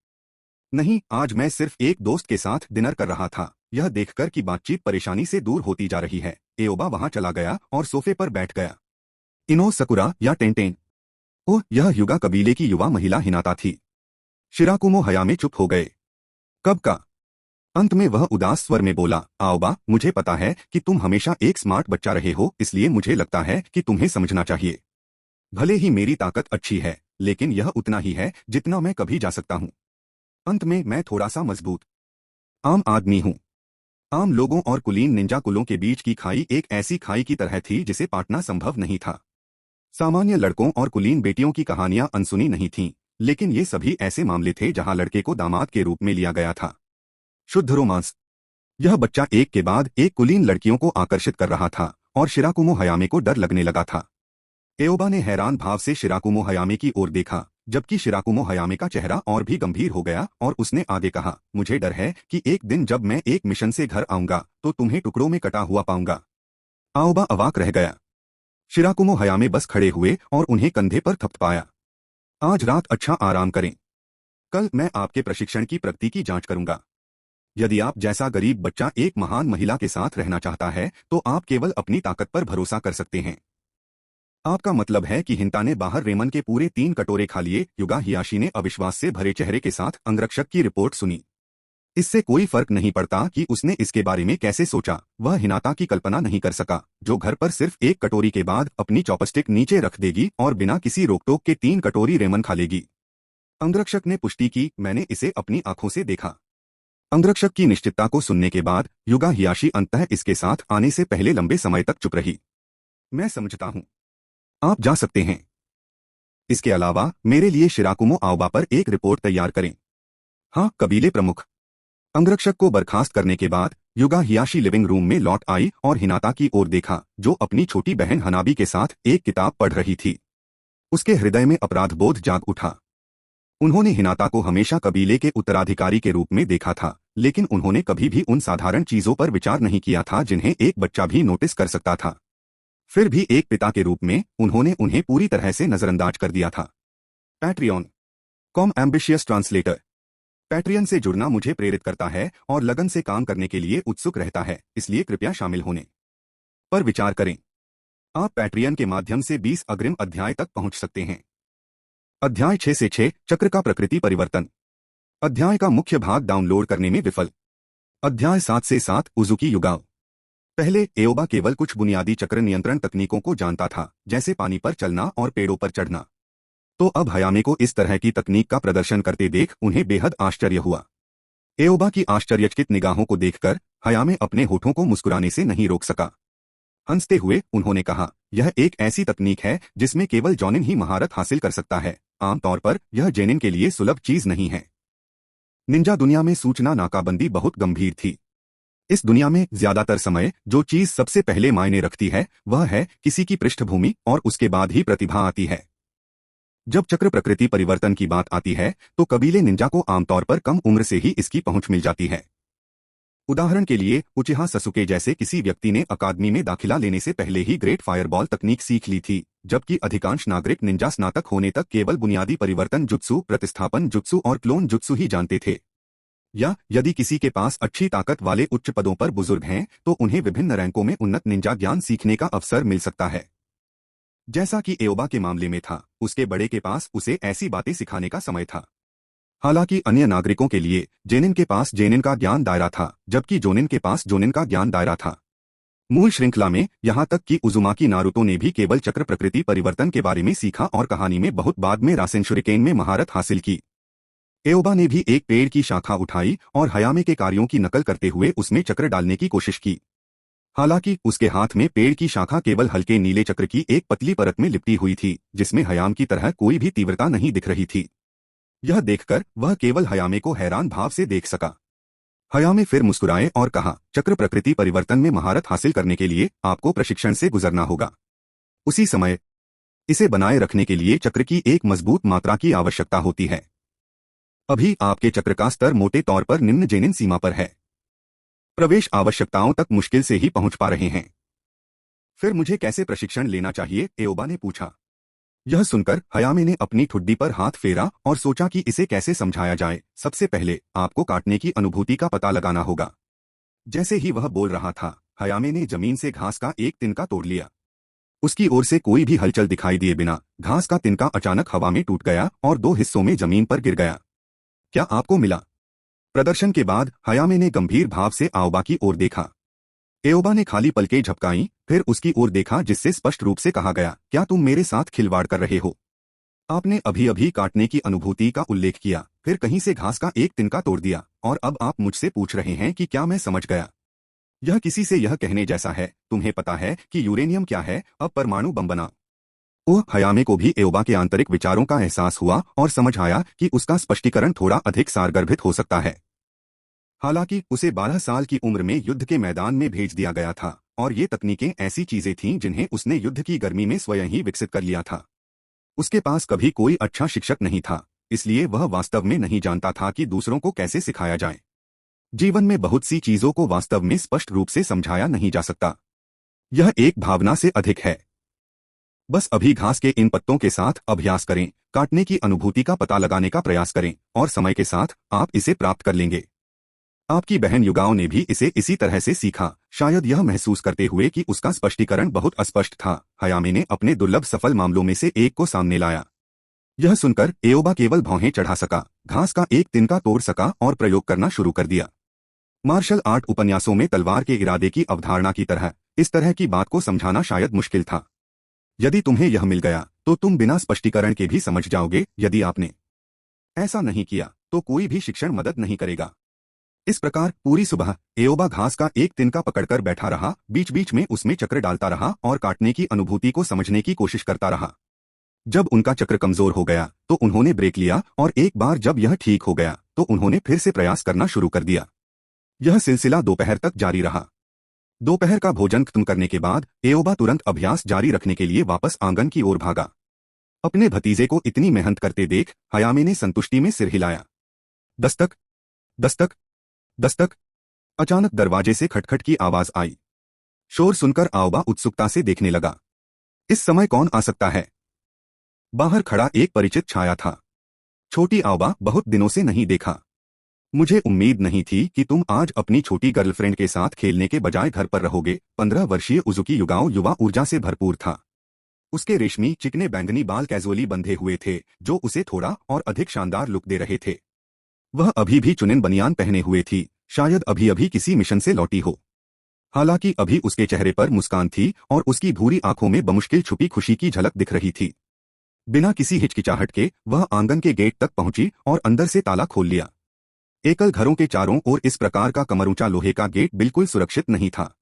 Speaker 1: नहीं, आज मैं सिर्फ एक दोस्त के साथ डिनर कर रहा था। यह देखकर कि बातचीत परेशानी से दूर होती जा रही है, एओबा वहां चला गया और सोफे पर बैठ गया। इनो सकुरा या टेंटेन? ओह, यह युगा कबीले की युवा महिला हिनाता थी। शिराकुमो हयामे चुप हो गए। कब का? अंत में वह उदास स्वर में बोला, आओबा, मुझे पता है कि तुम हमेशा एक स्मार्ट बच्चा रहे हो, इसलिए मुझे लगता है कि तुम्हें समझना चाहिए। भले ही मेरी ताकत अच्छी है, लेकिन यह उतना ही है जितना मैं कभी जा सकता हूं। अंत में मैं थोड़ा सा मजबूत आम आदमी हूं। आम लोगों और कुलीन निंजा कुलों के बीच की खाई एक ऐसी खाई की तरह थी जिसे पाटना संभव नहीं था। सामान्य लड़कों और कुलीन बेटियों की कहानियां अनसुनी नहीं थीं, लेकिन ये सभी ऐसे मामले थे जहां लड़के को दामाद के रूप में लिया गया था। शुद्ध रोमांस। यह बच्चा एक के बाद एक कुलीन लड़कियों को आकर्षित कर रहा था और शिराकुमो हयामे को डर लगने लगा था। एओबा ने हैरान भाव से शिराकुमो हयामे की ओर देखा, जबकि शिराकुमो हयामे का चेहरा और भी गंभीर हो गया और उसने आगे कहा, मुझे डर है कि एक दिन जब मैं एक मिशन से घर आऊंगा तो तुम्हें टुकड़ों में कटा हुआ पाऊंगा। आओबा अवाक रह गया। शिराकुमो हयामे बस खड़े हुए और उन्हें कंधे पर थपथपाया। आज रात अच्छा आराम करें। कल मैं आपके प्रशिक्षण की प्रगति की जांच करूंगा। यदि आप जैसा गरीब बच्चा एक महान महिला के साथ रहना चाहता है तो आप केवल अपनी ताकत पर भरोसा कर सकते हैं। आपका मतलब है कि हिंता ने बाहर रेमन के पूरे 3 कटोरे खा लिए। युगा हियाशी ने अविश्वास से भरे चेहरे के साथ अंगरक्षक की रिपोर्ट सुनी। इससे कोई फर्क नहीं पड़ता कि उसने इसके बारे में कैसे सोचा, वह हिनाता की कल्पना नहीं कर सका, जो घर पर सिर्फ एक कटोरी के बाद अपनी चॉपस्टिक नीचे रख देगी और बिना किसी रोकटोक के 3 कटोरी रेमन खा लेगी। अंगरक्षक ने पुष्टि की, मैंने इसे अपनी आंखों से देखा। अंगरक्षक की निश्चितता को सुनने के बाद युगा हियाशी अंततः इसके साथ आने से पहले लंबे समय तक चुप रही। मैं समझता हूं, आप जा सकते हैं। इसके अलावा मेरे लिए शिराकुमो आओबा पर एक रिपोर्ट तैयार करें। हाँ, कबीले प्रमुख। अंगरक्षक को बर्खास्त करने के बाद युगा हियाशी लिविंग रूम में लौट आई और हिनाता की ओर देखा, जो अपनी छोटी बहन हनाबी के साथ एक किताब पढ़ रही थी। उसके हृदय में अपराध बोध जाग उठा। उन्होंने हिनाता को हमेशा कबीले के उत्तराधिकारी के रूप में देखा था, लेकिन उन्होंने कभी भी उन साधारण चीजों पर विचार नहीं किया था जिन्हें एक बच्चा भी नोटिस कर सकता था। फिर भी एक पिता के रूप में उन्होंने उन्हें पूरी तरह से नजरअंदाज कर दिया था। Patreon com ambitious translator. Patreon से जुड़ना मुझे प्रेरित करता है और लगन से काम करने के लिए उत्सुक रहता है, इसलिए कृपया शामिल होने पर विचार करें। आप पैट्रियन के माध्यम से 20 अग्रिम अध्याय तक पहुंच सकते हैं। अध्याय 6 से 6 चक्र का प्रकृति परिवर्तन। अध्याय का मुख्य भाग डाउनलोड करने में विफल। अध्याय 7 से 7 उजुकी युगाओ। पहले एओबा केवल कुछ बुनियादी चक्र नियंत्रण तकनीकों को जानता था, जैसे पानी पर चलना और पेड़ों पर चढ़ना। तो अब हयामे को इस तरह की तकनीक का प्रदर्शन करते देख उन्हें बेहद आश्चर्य हुआ। एओबा की आश्चर्यचकित निगाहों को देखकर हयामे अपने होठों को मुस्कुराने से नहीं रोक सका। हंसते हुए उन्होंने कहा, यह एक ऐसी तकनीक है जिसमें केवल जॉनिन ही महारत हासिल कर सकता है। आमतौर पर यह जेनिन के लिए सुलभ चीज नहीं है। निंजा दुनिया में सूचना नाकाबंदी बहुत गंभीर थी। इस दुनिया में ज्यादातर समय जो चीज सबसे पहले मायने रखती है वह है किसी की पृष्ठभूमि और उसके बाद ही प्रतिभा आती है। जब चक्र प्रकृति परिवर्तन की बात आती है तो कबीले निंजा को आमतौर पर कम उम्र से ही इसकी पहुंच मिल जाती है। उदाहरण के लिए उचिहा ससुके जैसे किसी व्यक्ति ने अकादमी में दाखिला लेने से पहले ही ग्रेट फायरबॉल तकनीक सीख ली थी, जबकि अधिकांश नागरिक निंजा स्नातक होने तक केवल बुनियादी परिवर्तन जुत्सु, प्रतिस्थापन जुत्सु और क्लोन जुत्सु ही जानते थे। या यदि किसी के पास अच्छी ताकत वाले उच्च पदों पर बुजुर्ग हैं तो उन्हें विभिन्न रैंकों में उन्नत निंजा ज्ञान सीखने का अवसर मिल सकता है। जैसा कि एओबा के मामले में था, उसके बड़े के पास उसे ऐसी बातें सिखाने का समय था। हालांकि अन्य नागरिकों के लिए जेनिन के पास जेनिन का ज्ञान दायरा था, जबकि जोनिन के पास जोनिन का ज्ञान दायरा था। मूल श्रृंखला में यहां तक कि उजुमाकी नारुतो ने भी केवल चक्र प्रकृति परिवर्तन के बारे में सीखा और कहानी में बहुत बाद में रासेन शुरिकेन में महारत हासिल की। एओबा ने भी एक पेड़ की शाखा उठाई और हयामे के कार्यों की नकल करते हुए उसमें चक्र डालने की कोशिश की। हालांकि उसके हाथ में पेड़ की शाखा केवल हल्के नीले चक्र की एक पतली परत में लिपटी हुई थी, जिसमें हयाम की तरह कोई भी तीव्रता नहीं दिख रही थी। यह देखकर वह केवल हयामे को हैरान भाव से देख सका। हयामे फिर मुस्कुराए और कहा, चक्र प्रकृति परिवर्तन में महारत हासिल करने के लिए आपको प्रशिक्षण से गुजरना होगा। उसी समय इसे बनाए रखने के लिए चक्र की एक मजबूत मात्रा की आवश्यकता होती है। अभी आपके चक्र का स्तर मोटे तौर पर निम्न जेनिन सीमा पर है। प्रवेश आवश्यकताओं तक मुश्किल से ही पहुंच पा रहे हैं। फिर मुझे कैसे प्रशिक्षण लेना चाहिए? एओबा ने पूछा। यह सुनकर हयामे ने अपनी ठुड्डी पर हाथ फेरा और सोचा कि इसे कैसे समझाया जाए। सबसे पहले आपको काटने की अनुभूति का पता लगाना होगा। जैसे ही वह बोल रहा था, हयामे ने जमीन से घास का एक तिनका तोड़ लिया। उसकी ओर से कोई भी हलचल दिखाई दिए बिना घास का तिनका अचानक हवा में टूट गया और 2 हिस्सों में जमीन पर गिर गया। क्या आपको मिला? प्रदर्शन के बाद हयामे ने गंभीर भाव से आओबा की ओर देखा। एओबा ने खाली पलकें झपकाई, फिर उसकी ओर देखा, जिससे स्पष्ट रूप से कहा गया, क्या तुम मेरे साथ खिलवाड़ कर रहे हो? आपने अभी अभी काटने की अनुभूति का उल्लेख किया, फिर कहीं से घास का एक तिनका तोड़ दिया, और अब आप मुझसे पूछ रहे हैं कि क्या मैं समझ गया? यह किसी से यह कहने जैसा है, तुम्हें पता है कि यूरेनियम क्या है, अब परमाणु बम बनाओ। ओह, हयामे को भी एओबा के आंतरिक विचारों का एहसास हुआ और समझ आया कि उसका स्पष्टीकरण थोड़ा अधिक सारगर्भित हो सकता है। हालांकि उसे 12 साल की उम्र में युद्ध के मैदान में भेज दिया गया था और ये तकनीकें ऐसी चीजें थीं जिन्हें उसने युद्ध की गर्मी में स्वयं ही विकसित कर लिया था। उसके पास कभी कोई अच्छा शिक्षक नहीं था, इसलिए वह वास्तव में नहीं जानता था कि दूसरों को कैसे सिखाया जाए। जीवन में बहुत सी चीजों को वास्तव में स्पष्ट रूप से समझाया नहीं जा सकता। यह एक भावना से अधिक है। बस अभी घास के इन पत्तों के साथ अभ्यास करें, काटने की अनुभूति का पता लगाने का प्रयास करें और समय के साथ आप इसे प्राप्त कर लेंगे। आपकी बहन युगाओं ने भी इसे इसी तरह से सीखा, शायद यह महसूस करते हुए कि उसका स्पष्टीकरण बहुत अस्पष्ट था। हयामे ने अपने दुर्लभ सफल मामलों में से एक को सामने लाया। यह सुनकर एओबा केवल भौहें चढ़ा सका, घास का एक तिनका तोड़ सका और प्रयोग करना शुरू कर दिया। मार्शल आर्ट उपन्यासों में तलवार के इरादे की अवधारणा की तरह इस तरह की बात को समझाना शायद मुश्किल था। यदि तुम्हें यह मिल गया तो तुम बिना स्पष्टीकरण के भी समझ जाओगे। यदि आपने ऐसा नहीं किया तो कोई भी शिक्षण मदद नहीं करेगा। इस प्रकार पूरी सुबह एओबा घास का एक तिनका पकड़कर बैठा रहा, बीच बीच में उसमें चक्र डालता रहा और काटने की अनुभूति को समझने की कोशिश करता रहा। जब उनका चक्र कमजोर हो गया तो उन्होंने ब्रेक लिया और एक बार जब यह ठीक हो गया तो उन्होंने फिर से प्रयास करना शुरू कर दिया। यह सिलसिला दोपहर तक जारी रहा। दोपहर का भोजन खत्म करने के बाद एओबा तुरंत अभ्यास जारी रखने के लिए वापस आंगन की ओर भागा। अपने भतीजे को इतनी मेहनत करते देख हयामे ने संतुष्टि में सिर हिलाया। दस्तक, दस्तक, दस्तक। अचानक दरवाजे से खटखट की आवाज आई। शोर सुनकर आओबा उत्सुकता से देखने लगा। इस समय कौन आ सकता है? बाहर खड़ा एक परिचित छाया था। छोटी आओबा, बहुत दिनों से नहीं देखा। मुझे उम्मीद नहीं थी कि तुम आज अपनी छोटी गर्लफ्रेंड के साथ खेलने के बजाय घर पर रहोगे। 15 वर्षीय उजुकी युगाओ युवा ऊर्जा से भरपूर था। उसके रेशमी चिकने बैंगनी बाल कैजुअली बंधे हुए थे जो उसे थोड़ा और अधिक शानदार लुक दे रहे थे। वह अभी भी चुनिन बनियान पहने हुए थी, शायद अभी अभी किसी मिशन से लौटी हो। हालांकि अभी उसके चेहरे पर मुस्कान थी और उसकी भूरी आंखों में बमुश्किल छुपी खुशी की झलक दिख रही थी। बिना किसी हिचकिचाहट के वह आंगन के गेट तक पहुंची और अंदर से ताला खोल लिया। एकल घरों के चारों ओर इस प्रकार का कमरूचा लोहे का गेट बिल्कुल सुरक्षित नहीं था।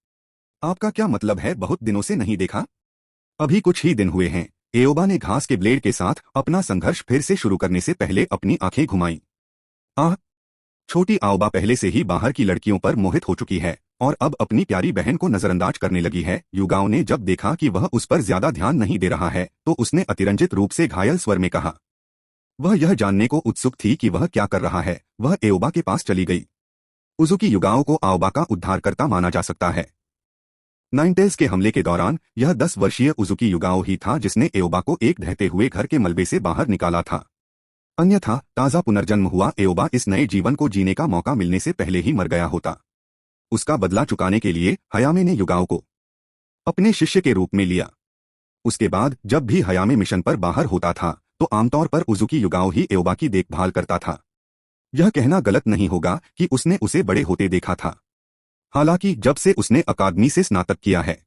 Speaker 1: आपका क्या मतलब है बहुत दिनों से नहीं देखा? अभी कुछ ही दिन हुए हैं। एओबा ने घास के ब्लेड के साथ अपना संघर्ष फिर से शुरू करने से पहले अपनी आंखें घुमाईं। आह! छोटी आओबा पहले से ही बाहर की लड़कियों पर मोहित हो चुकी है और अब अपनी प्यारी बहन को नजरअंदाज करने लगी है। युगाओं ने जब देखा कि वह उस पर ज्यादा ध्यान नहीं दे रहा है तो उसने अतिरंजित रूप से घायल स्वर में कहा। वह यह जानने को उत्सुक थी कि वह क्या कर रहा है। वह एओबा के पास चली गई। उजुकी युगाओं को आओबा का उद्धारकर्ता माना जा सकता है। नाइनटेल्स के हमले के दौरान यह 10 वर्षीय उजुकी युगाओ ही था जिसने एओबा को एक ढहते हुए घर के मलबे से बाहर निकाला था। अन्यथा ताजा पुनर्जन्म हुआ एओबा इस नए जीवन को जीने का मौका मिलने से पहले ही मर गया होता। उसका बदला चुकाने के लिए हयामे ने युगाओ को अपने शिष्य के रूप में लिया। उसके बाद जब भी हयामे मिशन पर बाहर होता था तो आमतौर पर उजुकी युगाओ ही एओबा की देखभाल करता था। यह कहना गलत नहीं होगा कि उसने उसे बड़े होते देखा था। हालांकि जब से उसने अकादमी से स्नातक किया है,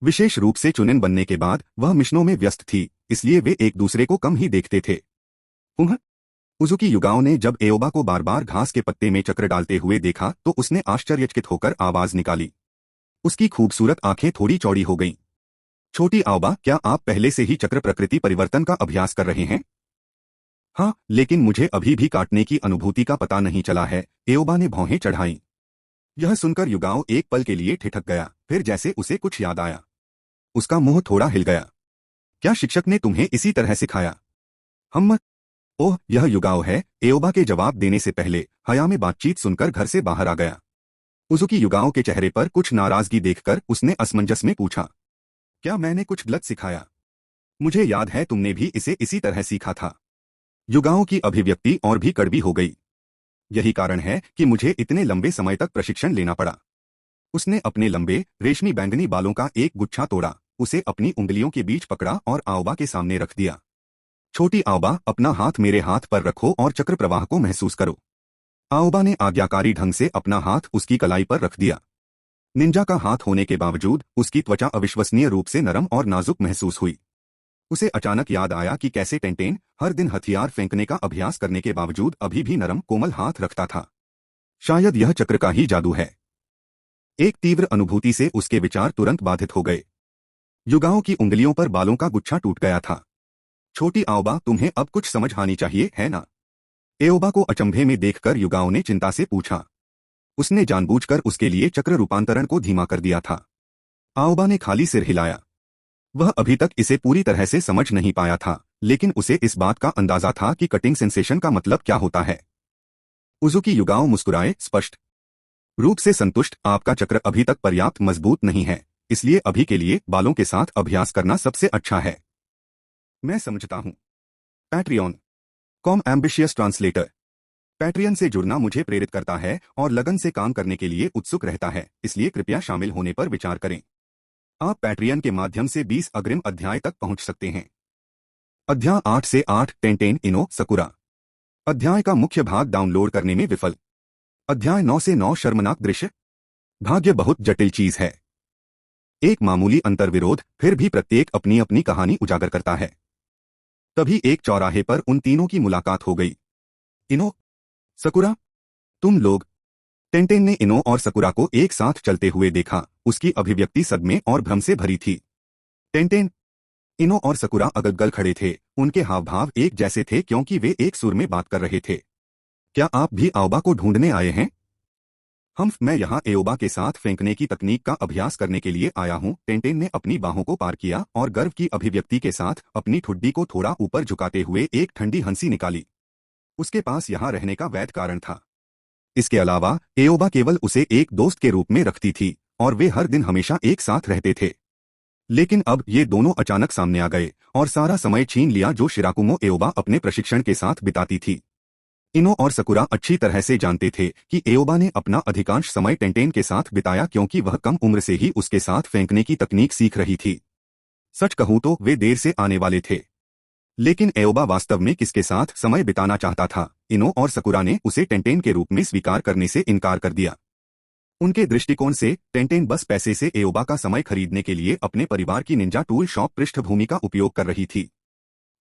Speaker 1: विशेष रूप से चुनिन बनने के बाद वह मिशनों में व्यस्त थी, इसलिए वे एक दूसरे को कम ही देखते थे। उजुकी युगाओं ने जब एओबा को बार बार घास के पत्ते में चक्र डालते हुए देखा तो उसने आश्चर्यचकित होकर आवाज निकाली। उसकी खूबसूरत आंखें थोड़ी चौड़ी हो गईं। छोटी आओबा, क्या आप पहले से ही चक्र प्रकृति परिवर्तन का अभ्यास कर रहे हैं? हाँ, लेकिन मुझे अभी भी काटने की अनुभूति का पता नहीं चला है। एओबा ने भौहें चढ़ाईं। यह सुनकर युगाओ एक पल के लिए ठिठक गया, फिर जैसे उसे कुछ याद आया उसका मुंह थोड़ा हिल गया। क्या शिक्षक ने तुम्हें इसी तरह सिखाया? हम ओह, यह युगाओ है। एओबा के जवाब देने से पहले हयामे बातचीत सुनकर घर से बाहर आ गया। उजुकी युगाओं के चेहरे पर कुछ नाराजगी देखकर उसने असमंजस में पूछा, क्या मैंने कुछ गलत सिखाया? मुझे याद है तुमने भी इसे इसी तरह सीखा था। युगाओं की अभिव्यक्ति और भी कड़वी हो गई। यही कारण है कि मुझे इतने लंबे समय तक प्रशिक्षण लेना पड़ा। उसने अपने लंबे रेशमी बैंगनी बालों का एक गुच्छा तोड़ा, उसे अपनी उंगलियों के बीच पकड़ा और आओबा के सामने रख दिया। छोटी आओबा, अपना हाथ मेरे हाथ पर रखो और चक्र प्रवाह को महसूस करो। आओबा ने आज्ञाकारी ढंग से अपना हाथ उसकी कलाई पर रख दिया। निंजा का हाथ होने के बावजूद उसकी त्वचा अविश्वसनीय रूप से नरम और नाजुक महसूस हुई। उसे अचानक याद आया कि कैसे टेंटेन हर दिन हथियार फेंकने का अभ्यास करने के बावजूद अभी भी नरम कोमल हाथ रखता था। शायद यह चक्र का ही जादू है। एक तीव्र अनुभूति से उसके विचार तुरंत बाधित हो गए। युगाओं की उंगलियों पर बालों का गुच्छा टूट गया था। छोटी आओबा, तुम्हें अब कुछ समझ आनी चाहिए, है ना? एओबा को अचंभे में देखकर युगाओं ने चिंता से पूछा। उसने जानबूझकर उसके लिए चक्र रूपांतरण को धीमा कर दिया था। आओबा ने खाली सिर हिलाया। वह अभी तक इसे पूरी तरह से समझ नहीं पाया था, लेकिन उसे इस बात का अंदाजा था कि कटिंग सेंसेशन का मतलब क्या होता है। उजुकी युगाओं मुस्कुराए, स्पष्ट रूप से संतुष्ट, आपका चक्र अभी तक पर्याप्त मजबूत नहीं है, इसलिए अभी के लिए बालों के साथ अभ्यास करना सबसे अच्छा है। मैं समझता हूँ। Patreon com ambitious translator. Patreon से जुड़ना मुझे प्रेरित करता है और लगन से काम करने के लिए उत्सुक रहता है, इसलिए कृपया शामिल होने पर विचार करें। आप पैट्रियन के माध्यम से 20 अग्रिम अध्याय तक पहुंच सकते हैं। अध्याय 8 से 8 टेंटेन इनो सकुरा। अध्याय का मुख्य भाग डाउनलोड करने में विफल। अध्याय 9 से 9 शर्मनाक दृश्य। भाग्य बहुत जटिल चीज है। एक मामूली अंतर्विरोध फिर भी प्रत्येक अपनी अपनी कहानी उजागर करता है। तभी एक चौराहे पर उन तीनों की मुलाकात हो गई। इनो, सकुरा, तुम लोग। टेंटेन ने इनो और सकुरा को एक साथ चलते हुए देखा। उसकी अभिव्यक्ति सदमे और भ्रम से भरी थी। टेंटेन, इनो और सकुरा अगल-बगल खड़े थे। उनके हाव भाव एक जैसे थे क्योंकि वे एक सुर में बात कर रहे थे। क्या आप भी आओबा को ढूंढने आए हैं? मैं यहाँ एओबा के साथ फेंकने की तकनीक का अभ्यास करने के लिए आया हूँ। टेंटेन ने अपनी बाहों को पार किया और गर्व की अभिव्यक्ति के साथ अपनी ठुड्डी को थोड़ा ऊपर झुकाते हुए एक ठंडी हंसी निकाली। उसके पास यहाँ रहने का वैध कारण था। इसके अलावा एओबा केवल उसे एक दोस्त के रूप में रखती थी और वे हर दिन हमेशा एक साथ रहते थे। लेकिन अब ये दोनों अचानक सामने आ गए और सारा समय छीन लिया जो शिराकुमो एओबा अपने प्रशिक्षण के साथ बिताती थी। इनो और सकुरा अच्छी तरह से जानते थे कि एओबा ने अपना अधिकांश समय टेंटेन के साथ बिताया क्योंकि वह कम उम्र से ही उसके साथ फेंकने की तकनीक सीख रही थी। सच कहूं तो वे देर से आने वाले थे, लेकिन एओबा वास्तव में किसके साथ समय बिताना चाहता था। इनो और सकुरा ने उसे टेंटेन के रूप में स्वीकार करने से इनकार कर दिया। उनके दृष्टिकोण से टेंटेन बस पैसे से एओबा का समय खरीदने के लिए अपने परिवार की निंजा टूल शॉप पृष्ठभूमि का उपयोग कर रही थी।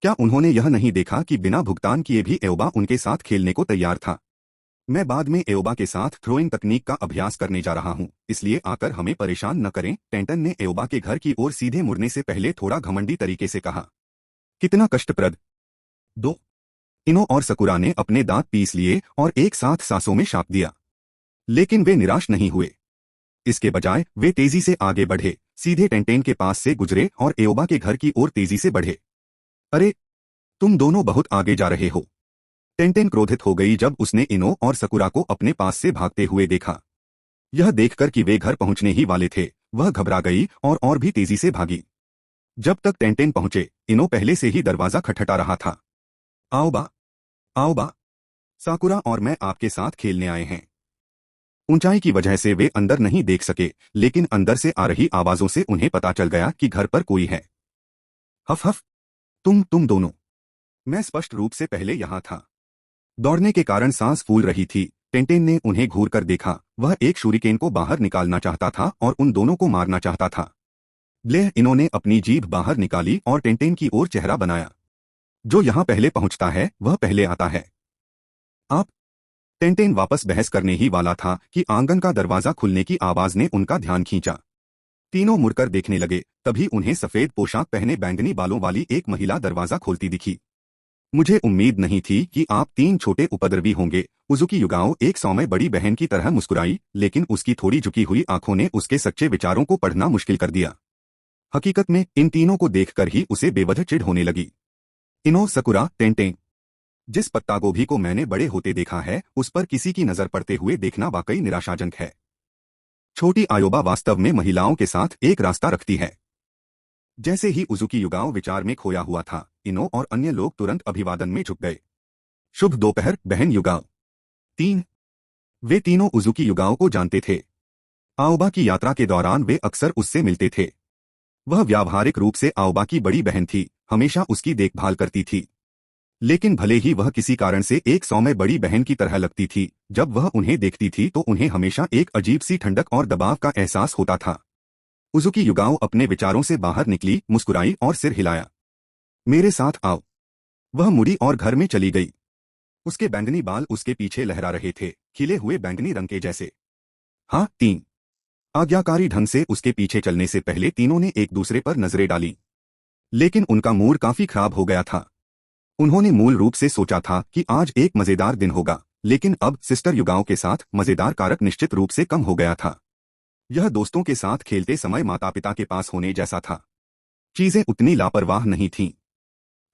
Speaker 1: क्या उन्होंने यह नहीं देखा कि बिना भुगतान किए भी एओबा उनके साथ खेलने को तैयार था? मैं बाद में एओबा के साथ थ्रोइंग तकनीक का अभ्यास करने जा रहा हूँ, इसलिए आकर हमें परेशान न करें। टेंटन ने एओबा के घर की ओर सीधे मुड़ने से पहले थोड़ा घमंडी तरीके से कहा। कितना कष्टप्रद। दो। इनो और सकुरा ने अपने दांत पीस लिए और एक साथ सांसों में शाप दिया, लेकिन वे निराश नहीं हुए। इसके बजाय वे तेजी से आगे बढ़े, सीधे टेंटेन के पास से गुजरे और एओबा के घर की ओर तेजी से बढ़े। अरे, तुम दोनों बहुत आगे जा रहे हो। टेंटेन क्रोधित हो गई जब उसने इनो और सकुरा को अपने पास से भागते हुए देखा। यह देखकर कि वे घर पहुंचने ही वाले थे, वह घबरा गई और भी तेजी से भागी। जब तक टेंटेन पहुंचे, इनो पहले से ही दरवाजा खटखटा रहा था। आओबा, आओबा, साकुरा और मैं आपके साथ खेलने आए हैं। ऊंचाई की वजह से वे अंदर नहीं देख सके, लेकिन अंदर से आ रही आवाजों से उन्हें पता चल गया कि घर पर कोई है। हफ हफ, तुम दोनों। मैं स्पष्ट रूप से पहले यहां था। दौड़ने के कारण सांस फूल रही थी। टेंटेन ने उन्हें घूरकर देखा। वह एक शूरिकेन को बाहर निकालना चाहता था और उन दोनों को मारना चाहता था। ब्लेह, इन्होंने अपनी जीभ बाहर निकाली और टेंटेन की ओर चेहरा बनाया। जो यहां पहले पहुंचता है वह पहले आता है। आप। टेंटेन वापस बहस करने ही वाला था कि आंगन का दरवाजा खुलने की आवाज ने उनका ध्यान खींचा। तीनों मुड़कर देखने लगे, तभी उन्हें सफेद पोशाक पहने बैंगनी बालों वाली एक महिला दरवाजा खोलती दिखी। मुझे उम्मीद नहीं थी कि आप तीन छोटे उपद्रवी होंगे। उजुकी युगाओ एक सौम्य बड़ी बहन की तरह मुस्कुराई, लेकिन उसकी थोड़ी झुकी हुई आंखों ने उसके सच्चे विचारों को पढ़ना मुश्किल कर दिया। हकीकत में इन तीनों को देखकर ही उसे बेवजह चिढ़ होने लगी। इनो, सकुरा, टेंटेन। जिस पत्ता गोभी को मैंने बड़े होते देखा है, उस पर किसी की नजर पड़ते हुए देखना वाकई निराशाजनक है। छोटी आयोबा वास्तव में महिलाओं के साथ एक रास्ता रखती है। जैसे ही उजुकी युगाओ विचार में खोया हुआ था, इनो और अन्य लोग तुरंत अभिवादन में झुक गए। शुभ दोपहर, बहन युगाओ। 3। वे तीनों उजुकी युगाओ को जानते थे। आओबा की यात्रा के दौरान वे अक्सर उससे मिलते थे। वह व्यावहारिक रूप से आओबा की बड़ी बहन थी, हमेशा उसकी देखभाल करती थी। लेकिन भले ही वह किसी कारण से एक सौम्य बड़ी बहन की तरह लगती थी, जब वह उन्हें देखती थी तो उन्हें हमेशा एक अजीब सी ठंडक और दबाव का एहसास होता था। उजुकी युगाओ अपने विचारों से बाहर निकली, मुस्कुराई और सिर हिलाया। मेरे साथ आओ। वह मुड़ी और घर में चली गई। उसके बैंगनी बाल उसके पीछे लहरा रहे थे, खिले हुए बैंगनी रंग के जैसे। हाँ, 3। आज्ञाकारी ढंग से उसके पीछे चलने से पहले तीनों ने एक दूसरे पर नजरें डाली, लेकिन उनका मूड काफी खराब हो गया था। उन्होंने मूल रूप से सोचा था कि आज एक मजेदार दिन होगा, लेकिन अब सिस्टर युगाओं के साथ मजेदार कारक निश्चित रूप से कम हो गया था। यह दोस्तों के साथ खेलते समय माता पिता के पास होने जैसा था। चीजें उतनी लापरवाह नहीं थीं।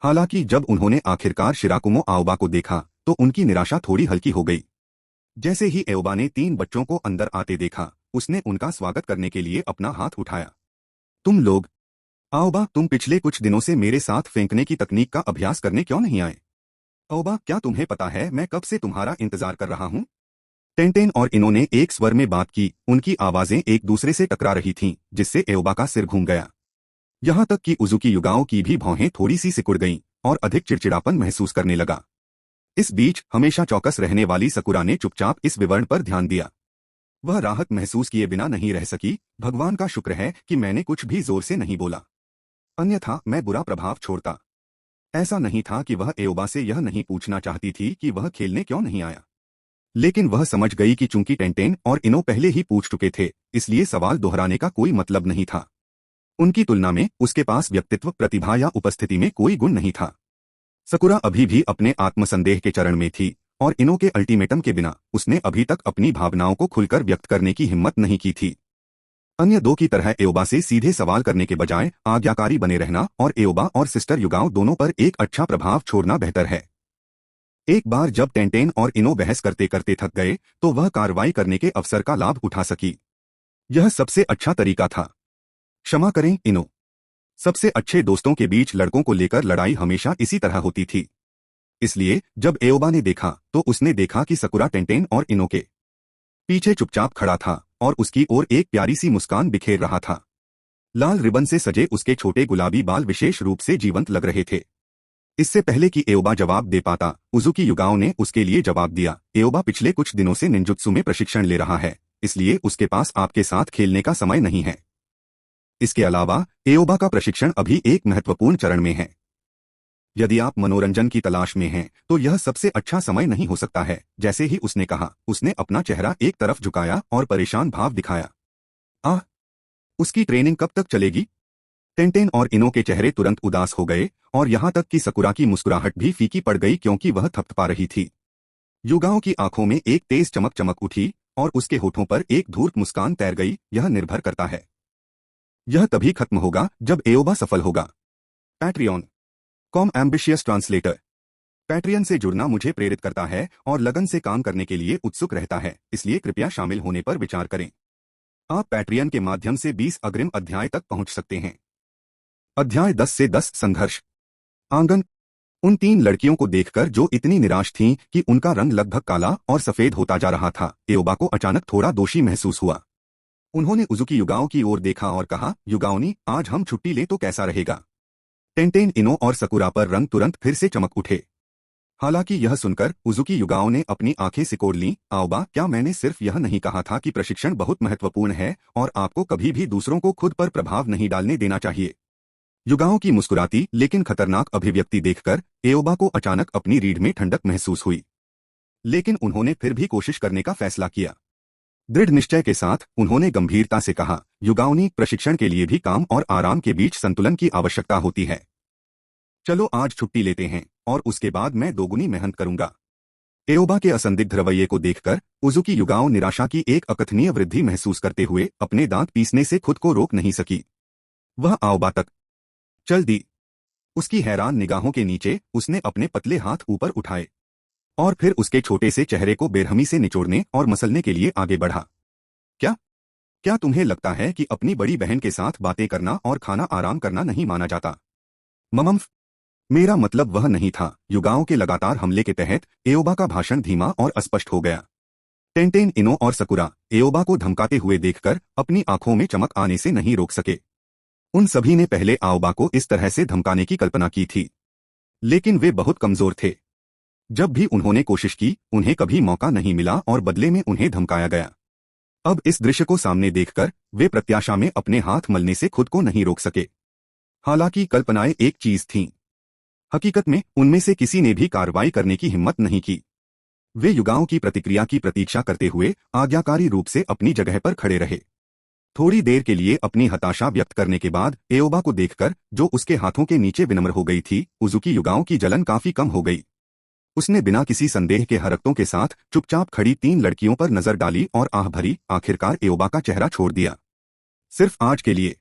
Speaker 1: हालांकि जब उन्होंने आखिरकार शिराकुमो आओबा को देखा तो उनकी निराशा थोड़ी हल्की हो गई। जैसे ही एओबा ने 3 बच्चों को अंदर आते देखा, उसने उनका स्वागत करने के लिए अपना हाथ उठाया। तुम लोग, आओबा, तुम पिछले कुछ दिनों से मेरे साथ फेंकने की तकनीक का अभ्यास करने क्यों नहीं आए? आओबा, क्या तुम्हें पता है मैं कब से तुम्हारा इंतजार कर रहा हूँ? टेंटेन और इन्होंने एक स्वर में बात की। उनकी आवाजें एक दूसरे से टकरा रही थीं, जिससे एओबा का सिर घूम गया। यहाँ तक कि उजुकी युगाओं की भी भौहें थोड़ी सी सिकुड़ गईं और अधिक चिड़चिड़ापन महसूस करने लगा। इस बीच हमेशा चौकस रहने वाली सकुरा ने चुपचाप इस विवरण पर ध्यान दिया। वह राहत महसूस किए बिना नहीं रह सकी। भगवान का शुक्र है कि मैंने कुछ भी जोर से नहीं बोला, अन्यथा मैं बुरा प्रभाव छोड़ता। ऐसा नहीं था कि वह एओबा से यह नहीं पूछना चाहती थी कि वह खेलने क्यों नहीं आया, लेकिन वह समझ गई कि चूंकि टेंटेन और इनो पहले ही पूछ चुके थे, इसलिए सवाल दोहराने का कोई मतलब नहीं था। उनकी तुलना में उसके पास व्यक्तित्व, प्रतिभा या उपस्थिति में कोई गुण नहीं था। सकुरा अभी भी अपने आत्मसंदेह के चरण में थी और इनो के अल्टीमेटम के बिना उसने अभी तक अपनी भावनाओं को खुलकर व्यक्त करने की हिम्मत नहीं की थी। अन्य दो की तरह एओबा से सीधे सवाल करने के बजाय आज्ञाकारी बने रहना और एओबा और सिस्टर युगाओं दोनों पर एक अच्छा प्रभाव छोड़ना बेहतर है। एक बार जब टेंटेन और इनो बहस करते करते थक गए तो वह कार्रवाई करने के अवसर का लाभ उठा सकी। यह सबसे अच्छा तरीका था। क्षमा करें इनो, सबसे अच्छे दोस्तों के बीच लड़कों को लेकर लड़ाई हमेशा इसी तरह होती थी। इसलिए जब एओबा ने देखा तो उसने देखा कि सकुरा टेंटेन और इनो के पीछे चुपचाप खड़ा था और उसकी ओर एक प्यारी सी मुस्कान बिखेर रहा था। लाल रिबन से सजे उसके छोटे गुलाबी बाल विशेष रूप से जीवंत लग रहे थे। इससे पहले कि एओबा जवाब दे पाता, उजुकी युगाओं ने उसके लिए जवाब दिया। एओबा पिछले कुछ दिनों से निंजुत्सु में प्रशिक्षण ले रहा है, इसलिए उसके पास आपके साथ खेलने का समय नहीं है। इसके अलावा एओबा का प्रशिक्षण अभी एक महत्वपूर्ण चरण में है। यदि आप मनोरंजन की तलाश में हैं, तो यह सबसे अच्छा समय नहीं हो सकता है। जैसे ही उसने कहा, उसने अपना चेहरा एक तरफ झुकाया और परेशान भाव दिखाया। आह, उसकी ट्रेनिंग कब तक चलेगी? टेंटेन और इनो के चेहरे तुरंत उदास हो गए और यहाँ तक कि सकुरा की मुस्कुराहट भी फीकी पड़ गई क्योंकि वह थपथपा रही थी। युगाओं की आंखों में एक तेज चमक चमक उठी और उसके होठों पर एक धूर्त मुस्कान तैर गई। यह निर्भर करता है। यह तभी खत्म होगा जब एओबा सफल होगा। Patreon com ambitious translator. Patreon से जुड़ना मुझे प्रेरित करता है और लगन से काम करने के लिए उत्सुक रहता है, इसलिए कृपया शामिल होने पर विचार करें। आप पैट्रियन के माध्यम से 20 अग्रिम अध्याय तक पहुंच सकते हैं। अध्याय 10 से 10 संघर्ष। आंगन। उन 3 लड़कियों को देखकर जो इतनी निराश थीं कि उनका रंग लगभग काला और सफेद होता जा रहा था, एओबा को अचानक थोड़ा दोषी महसूस हुआ। उन्होंने उजुकी युगाओं की ओर देखा और कहा, युगाओनी, आज हम छुट्टी ले तो कैसा रहेगा? टेंटेन, इनो और सकुरा पर रंग तुरंत फिर से चमक उठे। हालांकि यह सुनकर उजुकी युगाओं ने अपनी आंखें सिकोड़ लीं। आओबा, क्या मैंने सिर्फ यह नहीं कहा था कि प्रशिक्षण बहुत महत्वपूर्ण है और आपको कभी भी दूसरों को खुद पर प्रभाव नहीं डालने देना चाहिए? युगाओं की मुस्कुराती लेकिन खतरनाक अभिव्यक्ति देखकर एओबा को अचानक अपनी रीढ़ में ठंडक महसूस हुई, लेकिन उन्होंने फिर भी कोशिश करने का फैसला किया। दृढ़ निश्चय के साथ उन्होंने गंभीरता से कहा, युगाओनी, प्रशिक्षण के लिए भी काम और आराम के बीच संतुलन की आवश्यकता होती है। चलो आज छुट्टी लेते हैं और उसके बाद मैं दोगुनी मेहनत करूंगा। एओबा के असंदिग्ध रवैये को देखकर उजुकी युगाओं निराशा की एक अकथनीय वृद्धि महसूस करते हुए अपने दांत पीसने से खुद को रोक नहीं सकी। वह आओबा तक चल दी। उसकी हैरान निगाहों के नीचे उसने अपने पतले हाथ ऊपर उठाए और फिर उसके छोटे से चेहरे को बेरहमी से निचोड़ने और मसलने के लिए आगे बढ़ा। क्या क्या तुम्हें लगता है कि अपनी बड़ी बहन के साथ बातें करना और खाना आराम करना नहीं माना जाता? ममम्फ, मेरा मतलब वह नहीं था। युगाओं के लगातार हमले के तहत एओबा का भाषण धीमा और अस्पष्ट हो गया। टेंटेन, इनो और सकुरा एओबा को धमकाते हुए देखकर अपनी आंखों में चमक आने से नहीं रोक सके। उन सभी ने पहले आओबा को इस तरह से धमकाने की कल्पना की थी, लेकिन वे बहुत कमजोर थे। जब भी उन्होंने कोशिश की, उन्हें कभी मौका नहीं मिला और बदले में उन्हें धमकाया गया। अब इस दृश्य को सामने देखकर वे प्रत्याशा में अपने हाथ मलने से खुद को नहीं रोक सके। हालांकि कल्पनाएं एक चीज थीं, हकीकत में उनमें से किसी ने भी कार्रवाई करने की हिम्मत नहीं की। वे युगाओं की प्रतिक्रिया की प्रतीक्षा करते हुए आज्ञाकारी रूप से अपनी जगह पर खड़े रहे। थोड़ी देर के लिए अपनी हताशा व्यक्त करने के बाद एओबा को देखकर जो उसके हाथों के नीचे विनम्र हो गई थी, उजुकी युगाओं की जलन काफी कम हो गई। उसने बिना किसी संदेह के हरकतों के साथ चुपचाप खड़ी 3 लड़कियों पर नजर डाली और आह भरी, आखिरकार एओबा का चेहरा छोड़ दिया। सिर्फ आज के लिए।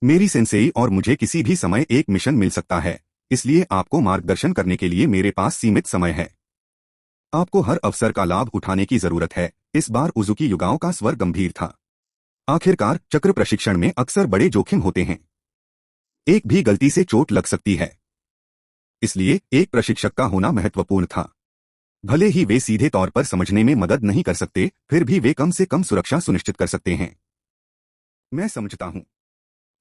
Speaker 1: मेरी सेंसेई और मुझे किसी भी समय एक मिशन मिल सकता है, इसलिए आपको मार्गदर्शन करने के लिए मेरे पास सीमित समय है। आपको हर अवसर का लाभ उठाने की जरूरत है। इस बार उजुकी युगाओं का स्वर गंभीर था। आखिरकार चक्र प्रशिक्षण में अक्सर बड़े जोखिम होते हैं। एक भी गलती से चोट लग सकती है। इसलिए एक प्रशिक्षक का होना महत्वपूर्ण था। भले ही वे सीधे तौर पर समझने में मदद नहीं कर सकते, फिर भी वे कम से कम सुरक्षा सुनिश्चित कर सकते हैं। मैं समझता हूं।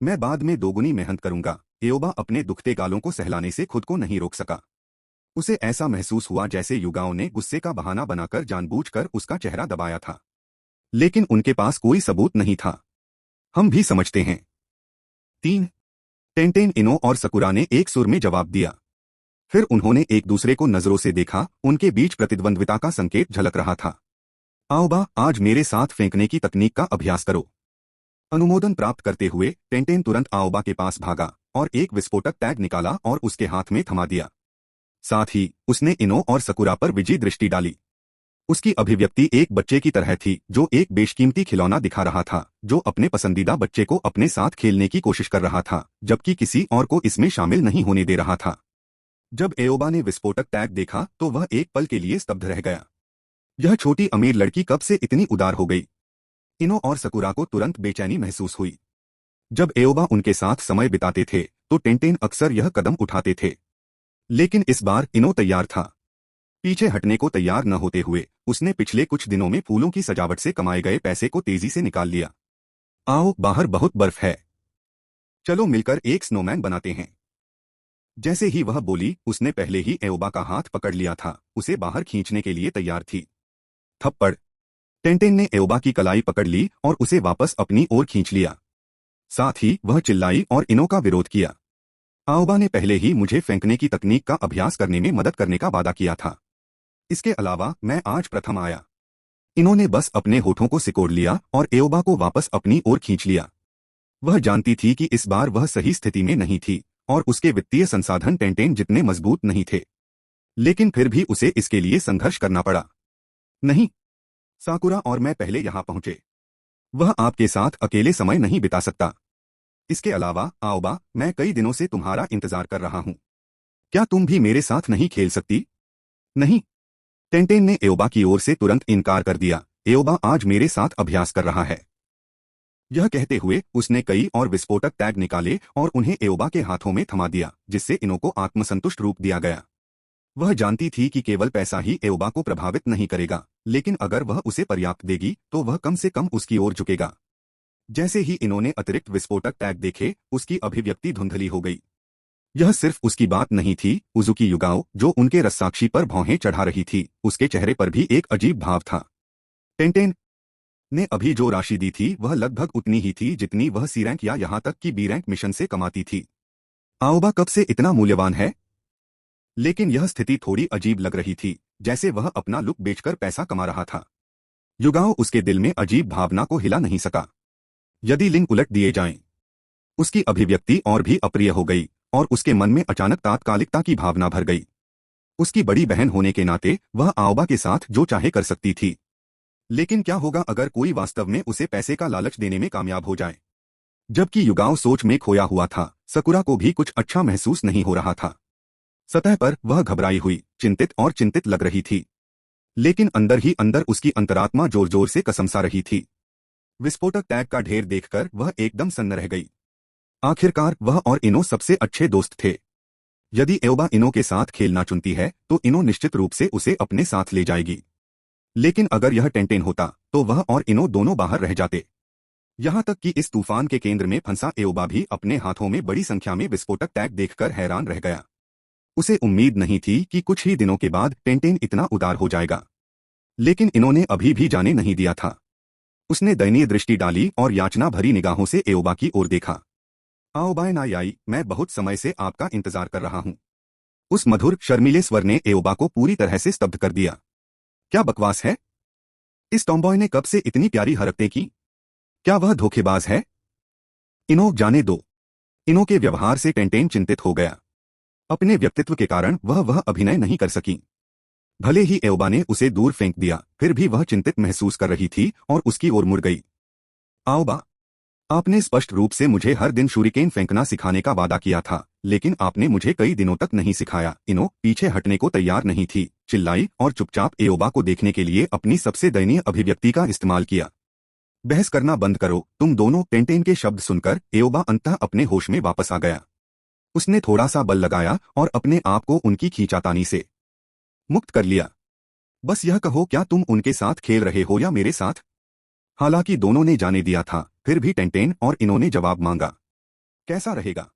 Speaker 1: मैं बाद में दोगुनी मेहनत करूंगा। एओबा अपने दुखते गालों को सहलाने से खुद को नहीं रोक सका। उसे ऐसा महसूस हुआ जैसे युगाओं ने गुस्से का बहाना बनाकर जानबूझकर उसका चेहरा दबाया था। लेकिन उनके पास कोई सबूत नहीं था। हम भी समझते हैं। 3 टेंटेन, इनो और सकुरा ने एक सुर में जवाब दिया। फिर उन्होंने एक दूसरे को नजरों से देखा। उनके बीच प्रतिद्वंद्विता का संकेत झलक रहा था। आओबा, आज मेरे साथ फेंकने की तकनीक का अभ्यास करो। अनुमोदन प्राप्त करते हुए टेंटेन तुरंत आओबा के पास भागा और एक विस्फोटक टैग निकाला और उसके हाथ में थमा दिया। साथ ही उसने इनो और सकुरा पर विजयी दृष्टि डाली। उसकी अभिव्यक्ति एक बच्चे की तरह थी जो एक बेशकीमती खिलौना दिखा रहा था, जो अपने पसंदीदा बच्चे को अपने साथ खेलने की कोशिश कर रहा था, जबकि किसी और को इसमें शामिल नहीं होने दे रहा था। जब एओबा ने विस्फोटक टैग देखा तो वह एक पल के लिए स्तब्ध रह गया। यह छोटी अमीर लड़की कब से इतनी उदार हो गई? इनो और सकुरा को तुरंत बेचैनी महसूस हुई। जब एओबा उनके साथ समय बिताते थे तो टेंटेन अक्सर यह कदम उठाते थे, लेकिन इस बार इनो तैयार था। पीछे हटने को तैयार न होते हुए उसने पिछले कुछ दिनों में फूलों की सजावट से कमाए गए पैसे को तेजी से निकाल लिया। आओ, बाहर बहुत बर्फ है। चलो मिलकर एक स्नोमैन बनाते हैं। जैसे ही वह बोली, उसने पहले ही एओबा का हाथ पकड़ लिया था, उसे बाहर खींचने के लिए तैयार थी। थप्पड़। टेंटेन ने एओबा की कलाई पकड़ ली और उसे वापस अपनी ओर खींच लिया। साथ ही वह चिल्लाई और इनो का विरोध किया। आओबा ने पहले ही मुझे फेंकने की तकनीक का अभ्यास करने में मदद करने का वादा किया था। इसके अलावा मैं आज प्रथम आया। इन्होंने बस अपने होठों को सिकोड़ लिया और एओबा को वापस अपनी ओर खींच लिया। वह जानती थी कि इस बार वह सही स्थिति में नहीं थी और उसके वित्तीय संसाधन टेंटेन जितने मजबूत नहीं थे, लेकिन फिर भी उसे इसके लिए संघर्ष करना पड़ा। नहीं, साकुरा और मैं पहले यहां पहुंचे। वह आपके साथ अकेले समय नहीं बिता सकता। इसके अलावा आओबा, मैं कई दिनों से तुम्हारा इंतजार कर रहा हूं। क्या तुम भी मेरे साथ नहीं खेल सकती? नहीं। टेंटेन ने एओबा की ओर से तुरंत इनकार कर दिया। एओबा आज मेरे साथ अभ्यास कर रहा है। यह कहते हुए उसने कई और विस्फोटक टैग निकाले और उन्हें एओबा के हाथों में थमा दिया, जिससे इनो को आत्मसंतुष्ट रूप दिया गया। वह जानती थी कि केवल पैसा ही एओबा को प्रभावित नहीं करेगा, लेकिन अगर वह उसे पर्याप्त देगी तो वह कम से कम उसकी ओर झुकेगा। जैसे ही इन्होंने अतिरिक्त विस्फोटक टैग देखे, उसकी अभिव्यक्ति धुंधली हो गई। यह सिर्फ उसकी बात नहीं थी। उजुकी युगाओ, जो उनके रस्साक्षी पर भौहें चढ़ा रही थी, उसके चेहरे पर भी एक अजीब भाव था। टेंटेन ने अभी जो राशि दी थी वह लगभग उतनी ही थी जितनी वह सी रैंक या यहां तक कि बी रैंक मिशन से कमाती थी। आओबा कब से इतना मूल्यवान है? लेकिन यह स्थिति थोड़ी अजीब लग रही थी, जैसे वह अपना लुक बेचकर पैसा कमा रहा था। युगाओ उसके दिल में अजीब भावना को हिला नहीं सका। यदि लिंग उलट दिए जाएं, उसकी अभिव्यक्ति और भी अप्रिय हो गई और उसके मन में अचानक तात्कालिकता की भावना भर गई। उसकी बड़ी बहन होने के नाते वह आओबा के साथ जो चाहे कर सकती थी, लेकिन क्या होगा अगर कोई वास्तव में उसे पैसे का लालच देने में कामयाब हो जाए? जबकि युगाओ सोच में खोया हुआ था, सकुरा को भी कुछ अच्छा महसूस नहीं हो रहा था। सतह पर वह घबराई हुई, चिंतित लग रही थी, लेकिन अंदर ही अंदर उसकी अंतरात्मा जोर जोर से कसमसा रही थी। विस्फोटक टैग का ढेर देखकर वह एकदम सन्न रह गई। आखिरकार वह और इनो सबसे अच्छे दोस्त थे। यदि एओबा इनो के साथ खेलना चुनती है तो इनो निश्चित रूप से उसे अपने साथ ले जाएगी, लेकिन अगर यह टेंटेन होता तो वह और इनो दोनों बाहर रह जाते। यहां तक कि इस तूफान के केंद्र में फंसा एओबा भी अपने हाथों में बड़ी संख्या में विस्फोटक टैग देखकर हैरान रह गया। उसे उम्मीद नहीं थी कि कुछ ही दिनों के बाद टेंटेन इतना उदार हो जाएगा, लेकिन इन्होंने अभी भी जाने नहीं दिया था। उसने दयनीय दृष्टि डाली और याचना भरी निगाहों से एओबा की ओर देखा। आओबाए नायाई, मैं बहुत समय से आपका इंतजार कर रहा हूं। उस मधुर शर्मीले स्वर ने एओबा को पूरी तरह से स्तब्ध कर दिया। क्या बकवास है? इस टॉमबॉय ने कब से इतनी प्यारी हरकतें की? क्या वह धोखेबाज है? इनो जाने दो। इनो के व्यवहार से टेंटेन चिंतित हो गया। अपने व्यक्तित्व के कारण वह अभिनय नहीं कर सकी। भले ही एओबा ने उसे दूर फेंक दिया, फिर भी वह चिंतित महसूस कर रही थी और उसकी ओर मुड़ गई। आओबा, आपने स्पष्ट रूप से मुझे हर दिन शूरिकेन फेंकना सिखाने का वादा किया था, लेकिन आपने मुझे कई दिनों तक नहीं सिखाया। इनो पीछे हटने को तैयार नहीं थी, चिल्लाई और चुपचाप एओबा को देखने के लिए अपनी सबसे दयनीय अभिव्यक्ति का इस्तेमाल किया। बहस करना बंद करो तुम दोनों। टेंटेन के शब्द सुनकर एओबा अंततः अपने होश में वापस आ गया। उसने थोड़ा सा बल लगाया और अपने आप को उनकी खींचातानी से मुक्त कर लिया। बस यह कहो, क्या तुम उनके साथ खेल रहे हो या मेरे साथ? हालांकि दोनों ने जाने दिया था, फिर भी टेंटेन और इन्होंने जवाब मांगा। कैसा रहेगा?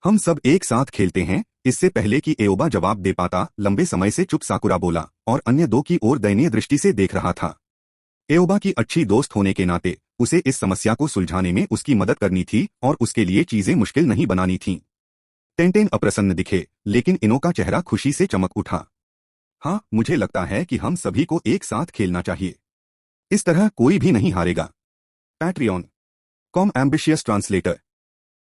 Speaker 1: हम सब एक साथ खेलते हैं। इससे पहले कि एओबा जवाब दे पाता, लंबे समय से चुप साकुरा बोला और अन्य दो की ओर दयनीय दृष्टि से देख रहा था। एओबा की अच्छी दोस्त होने के नाते उसे इस समस्या को सुलझाने में उसकी मदद करनी थी और उसके लिए चीजें मुश्किल नहीं बनानी थीं। टेंटेन अप्रसन्न दिखे, लेकिन इनो का चेहरा खुशी से चमक उठा। हाँ, मुझे लगता है कि हम सभी को एक साथ खेलना चाहिए। इस तरह कोई भी नहीं हारेगा। Patreon com ambitious translator.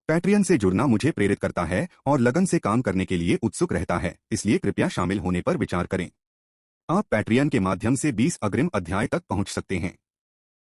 Speaker 1: Patreon से जुड़ना मुझे प्रेरित करता है और लगन से काम करने के लिए उत्सुक रहता है, इसलिए कृपया शामिल होने पर विचार करें। आप पैट्रियन के माध्यम से 20 अग्रिम अध्याय तक पहुंच सकते हैं।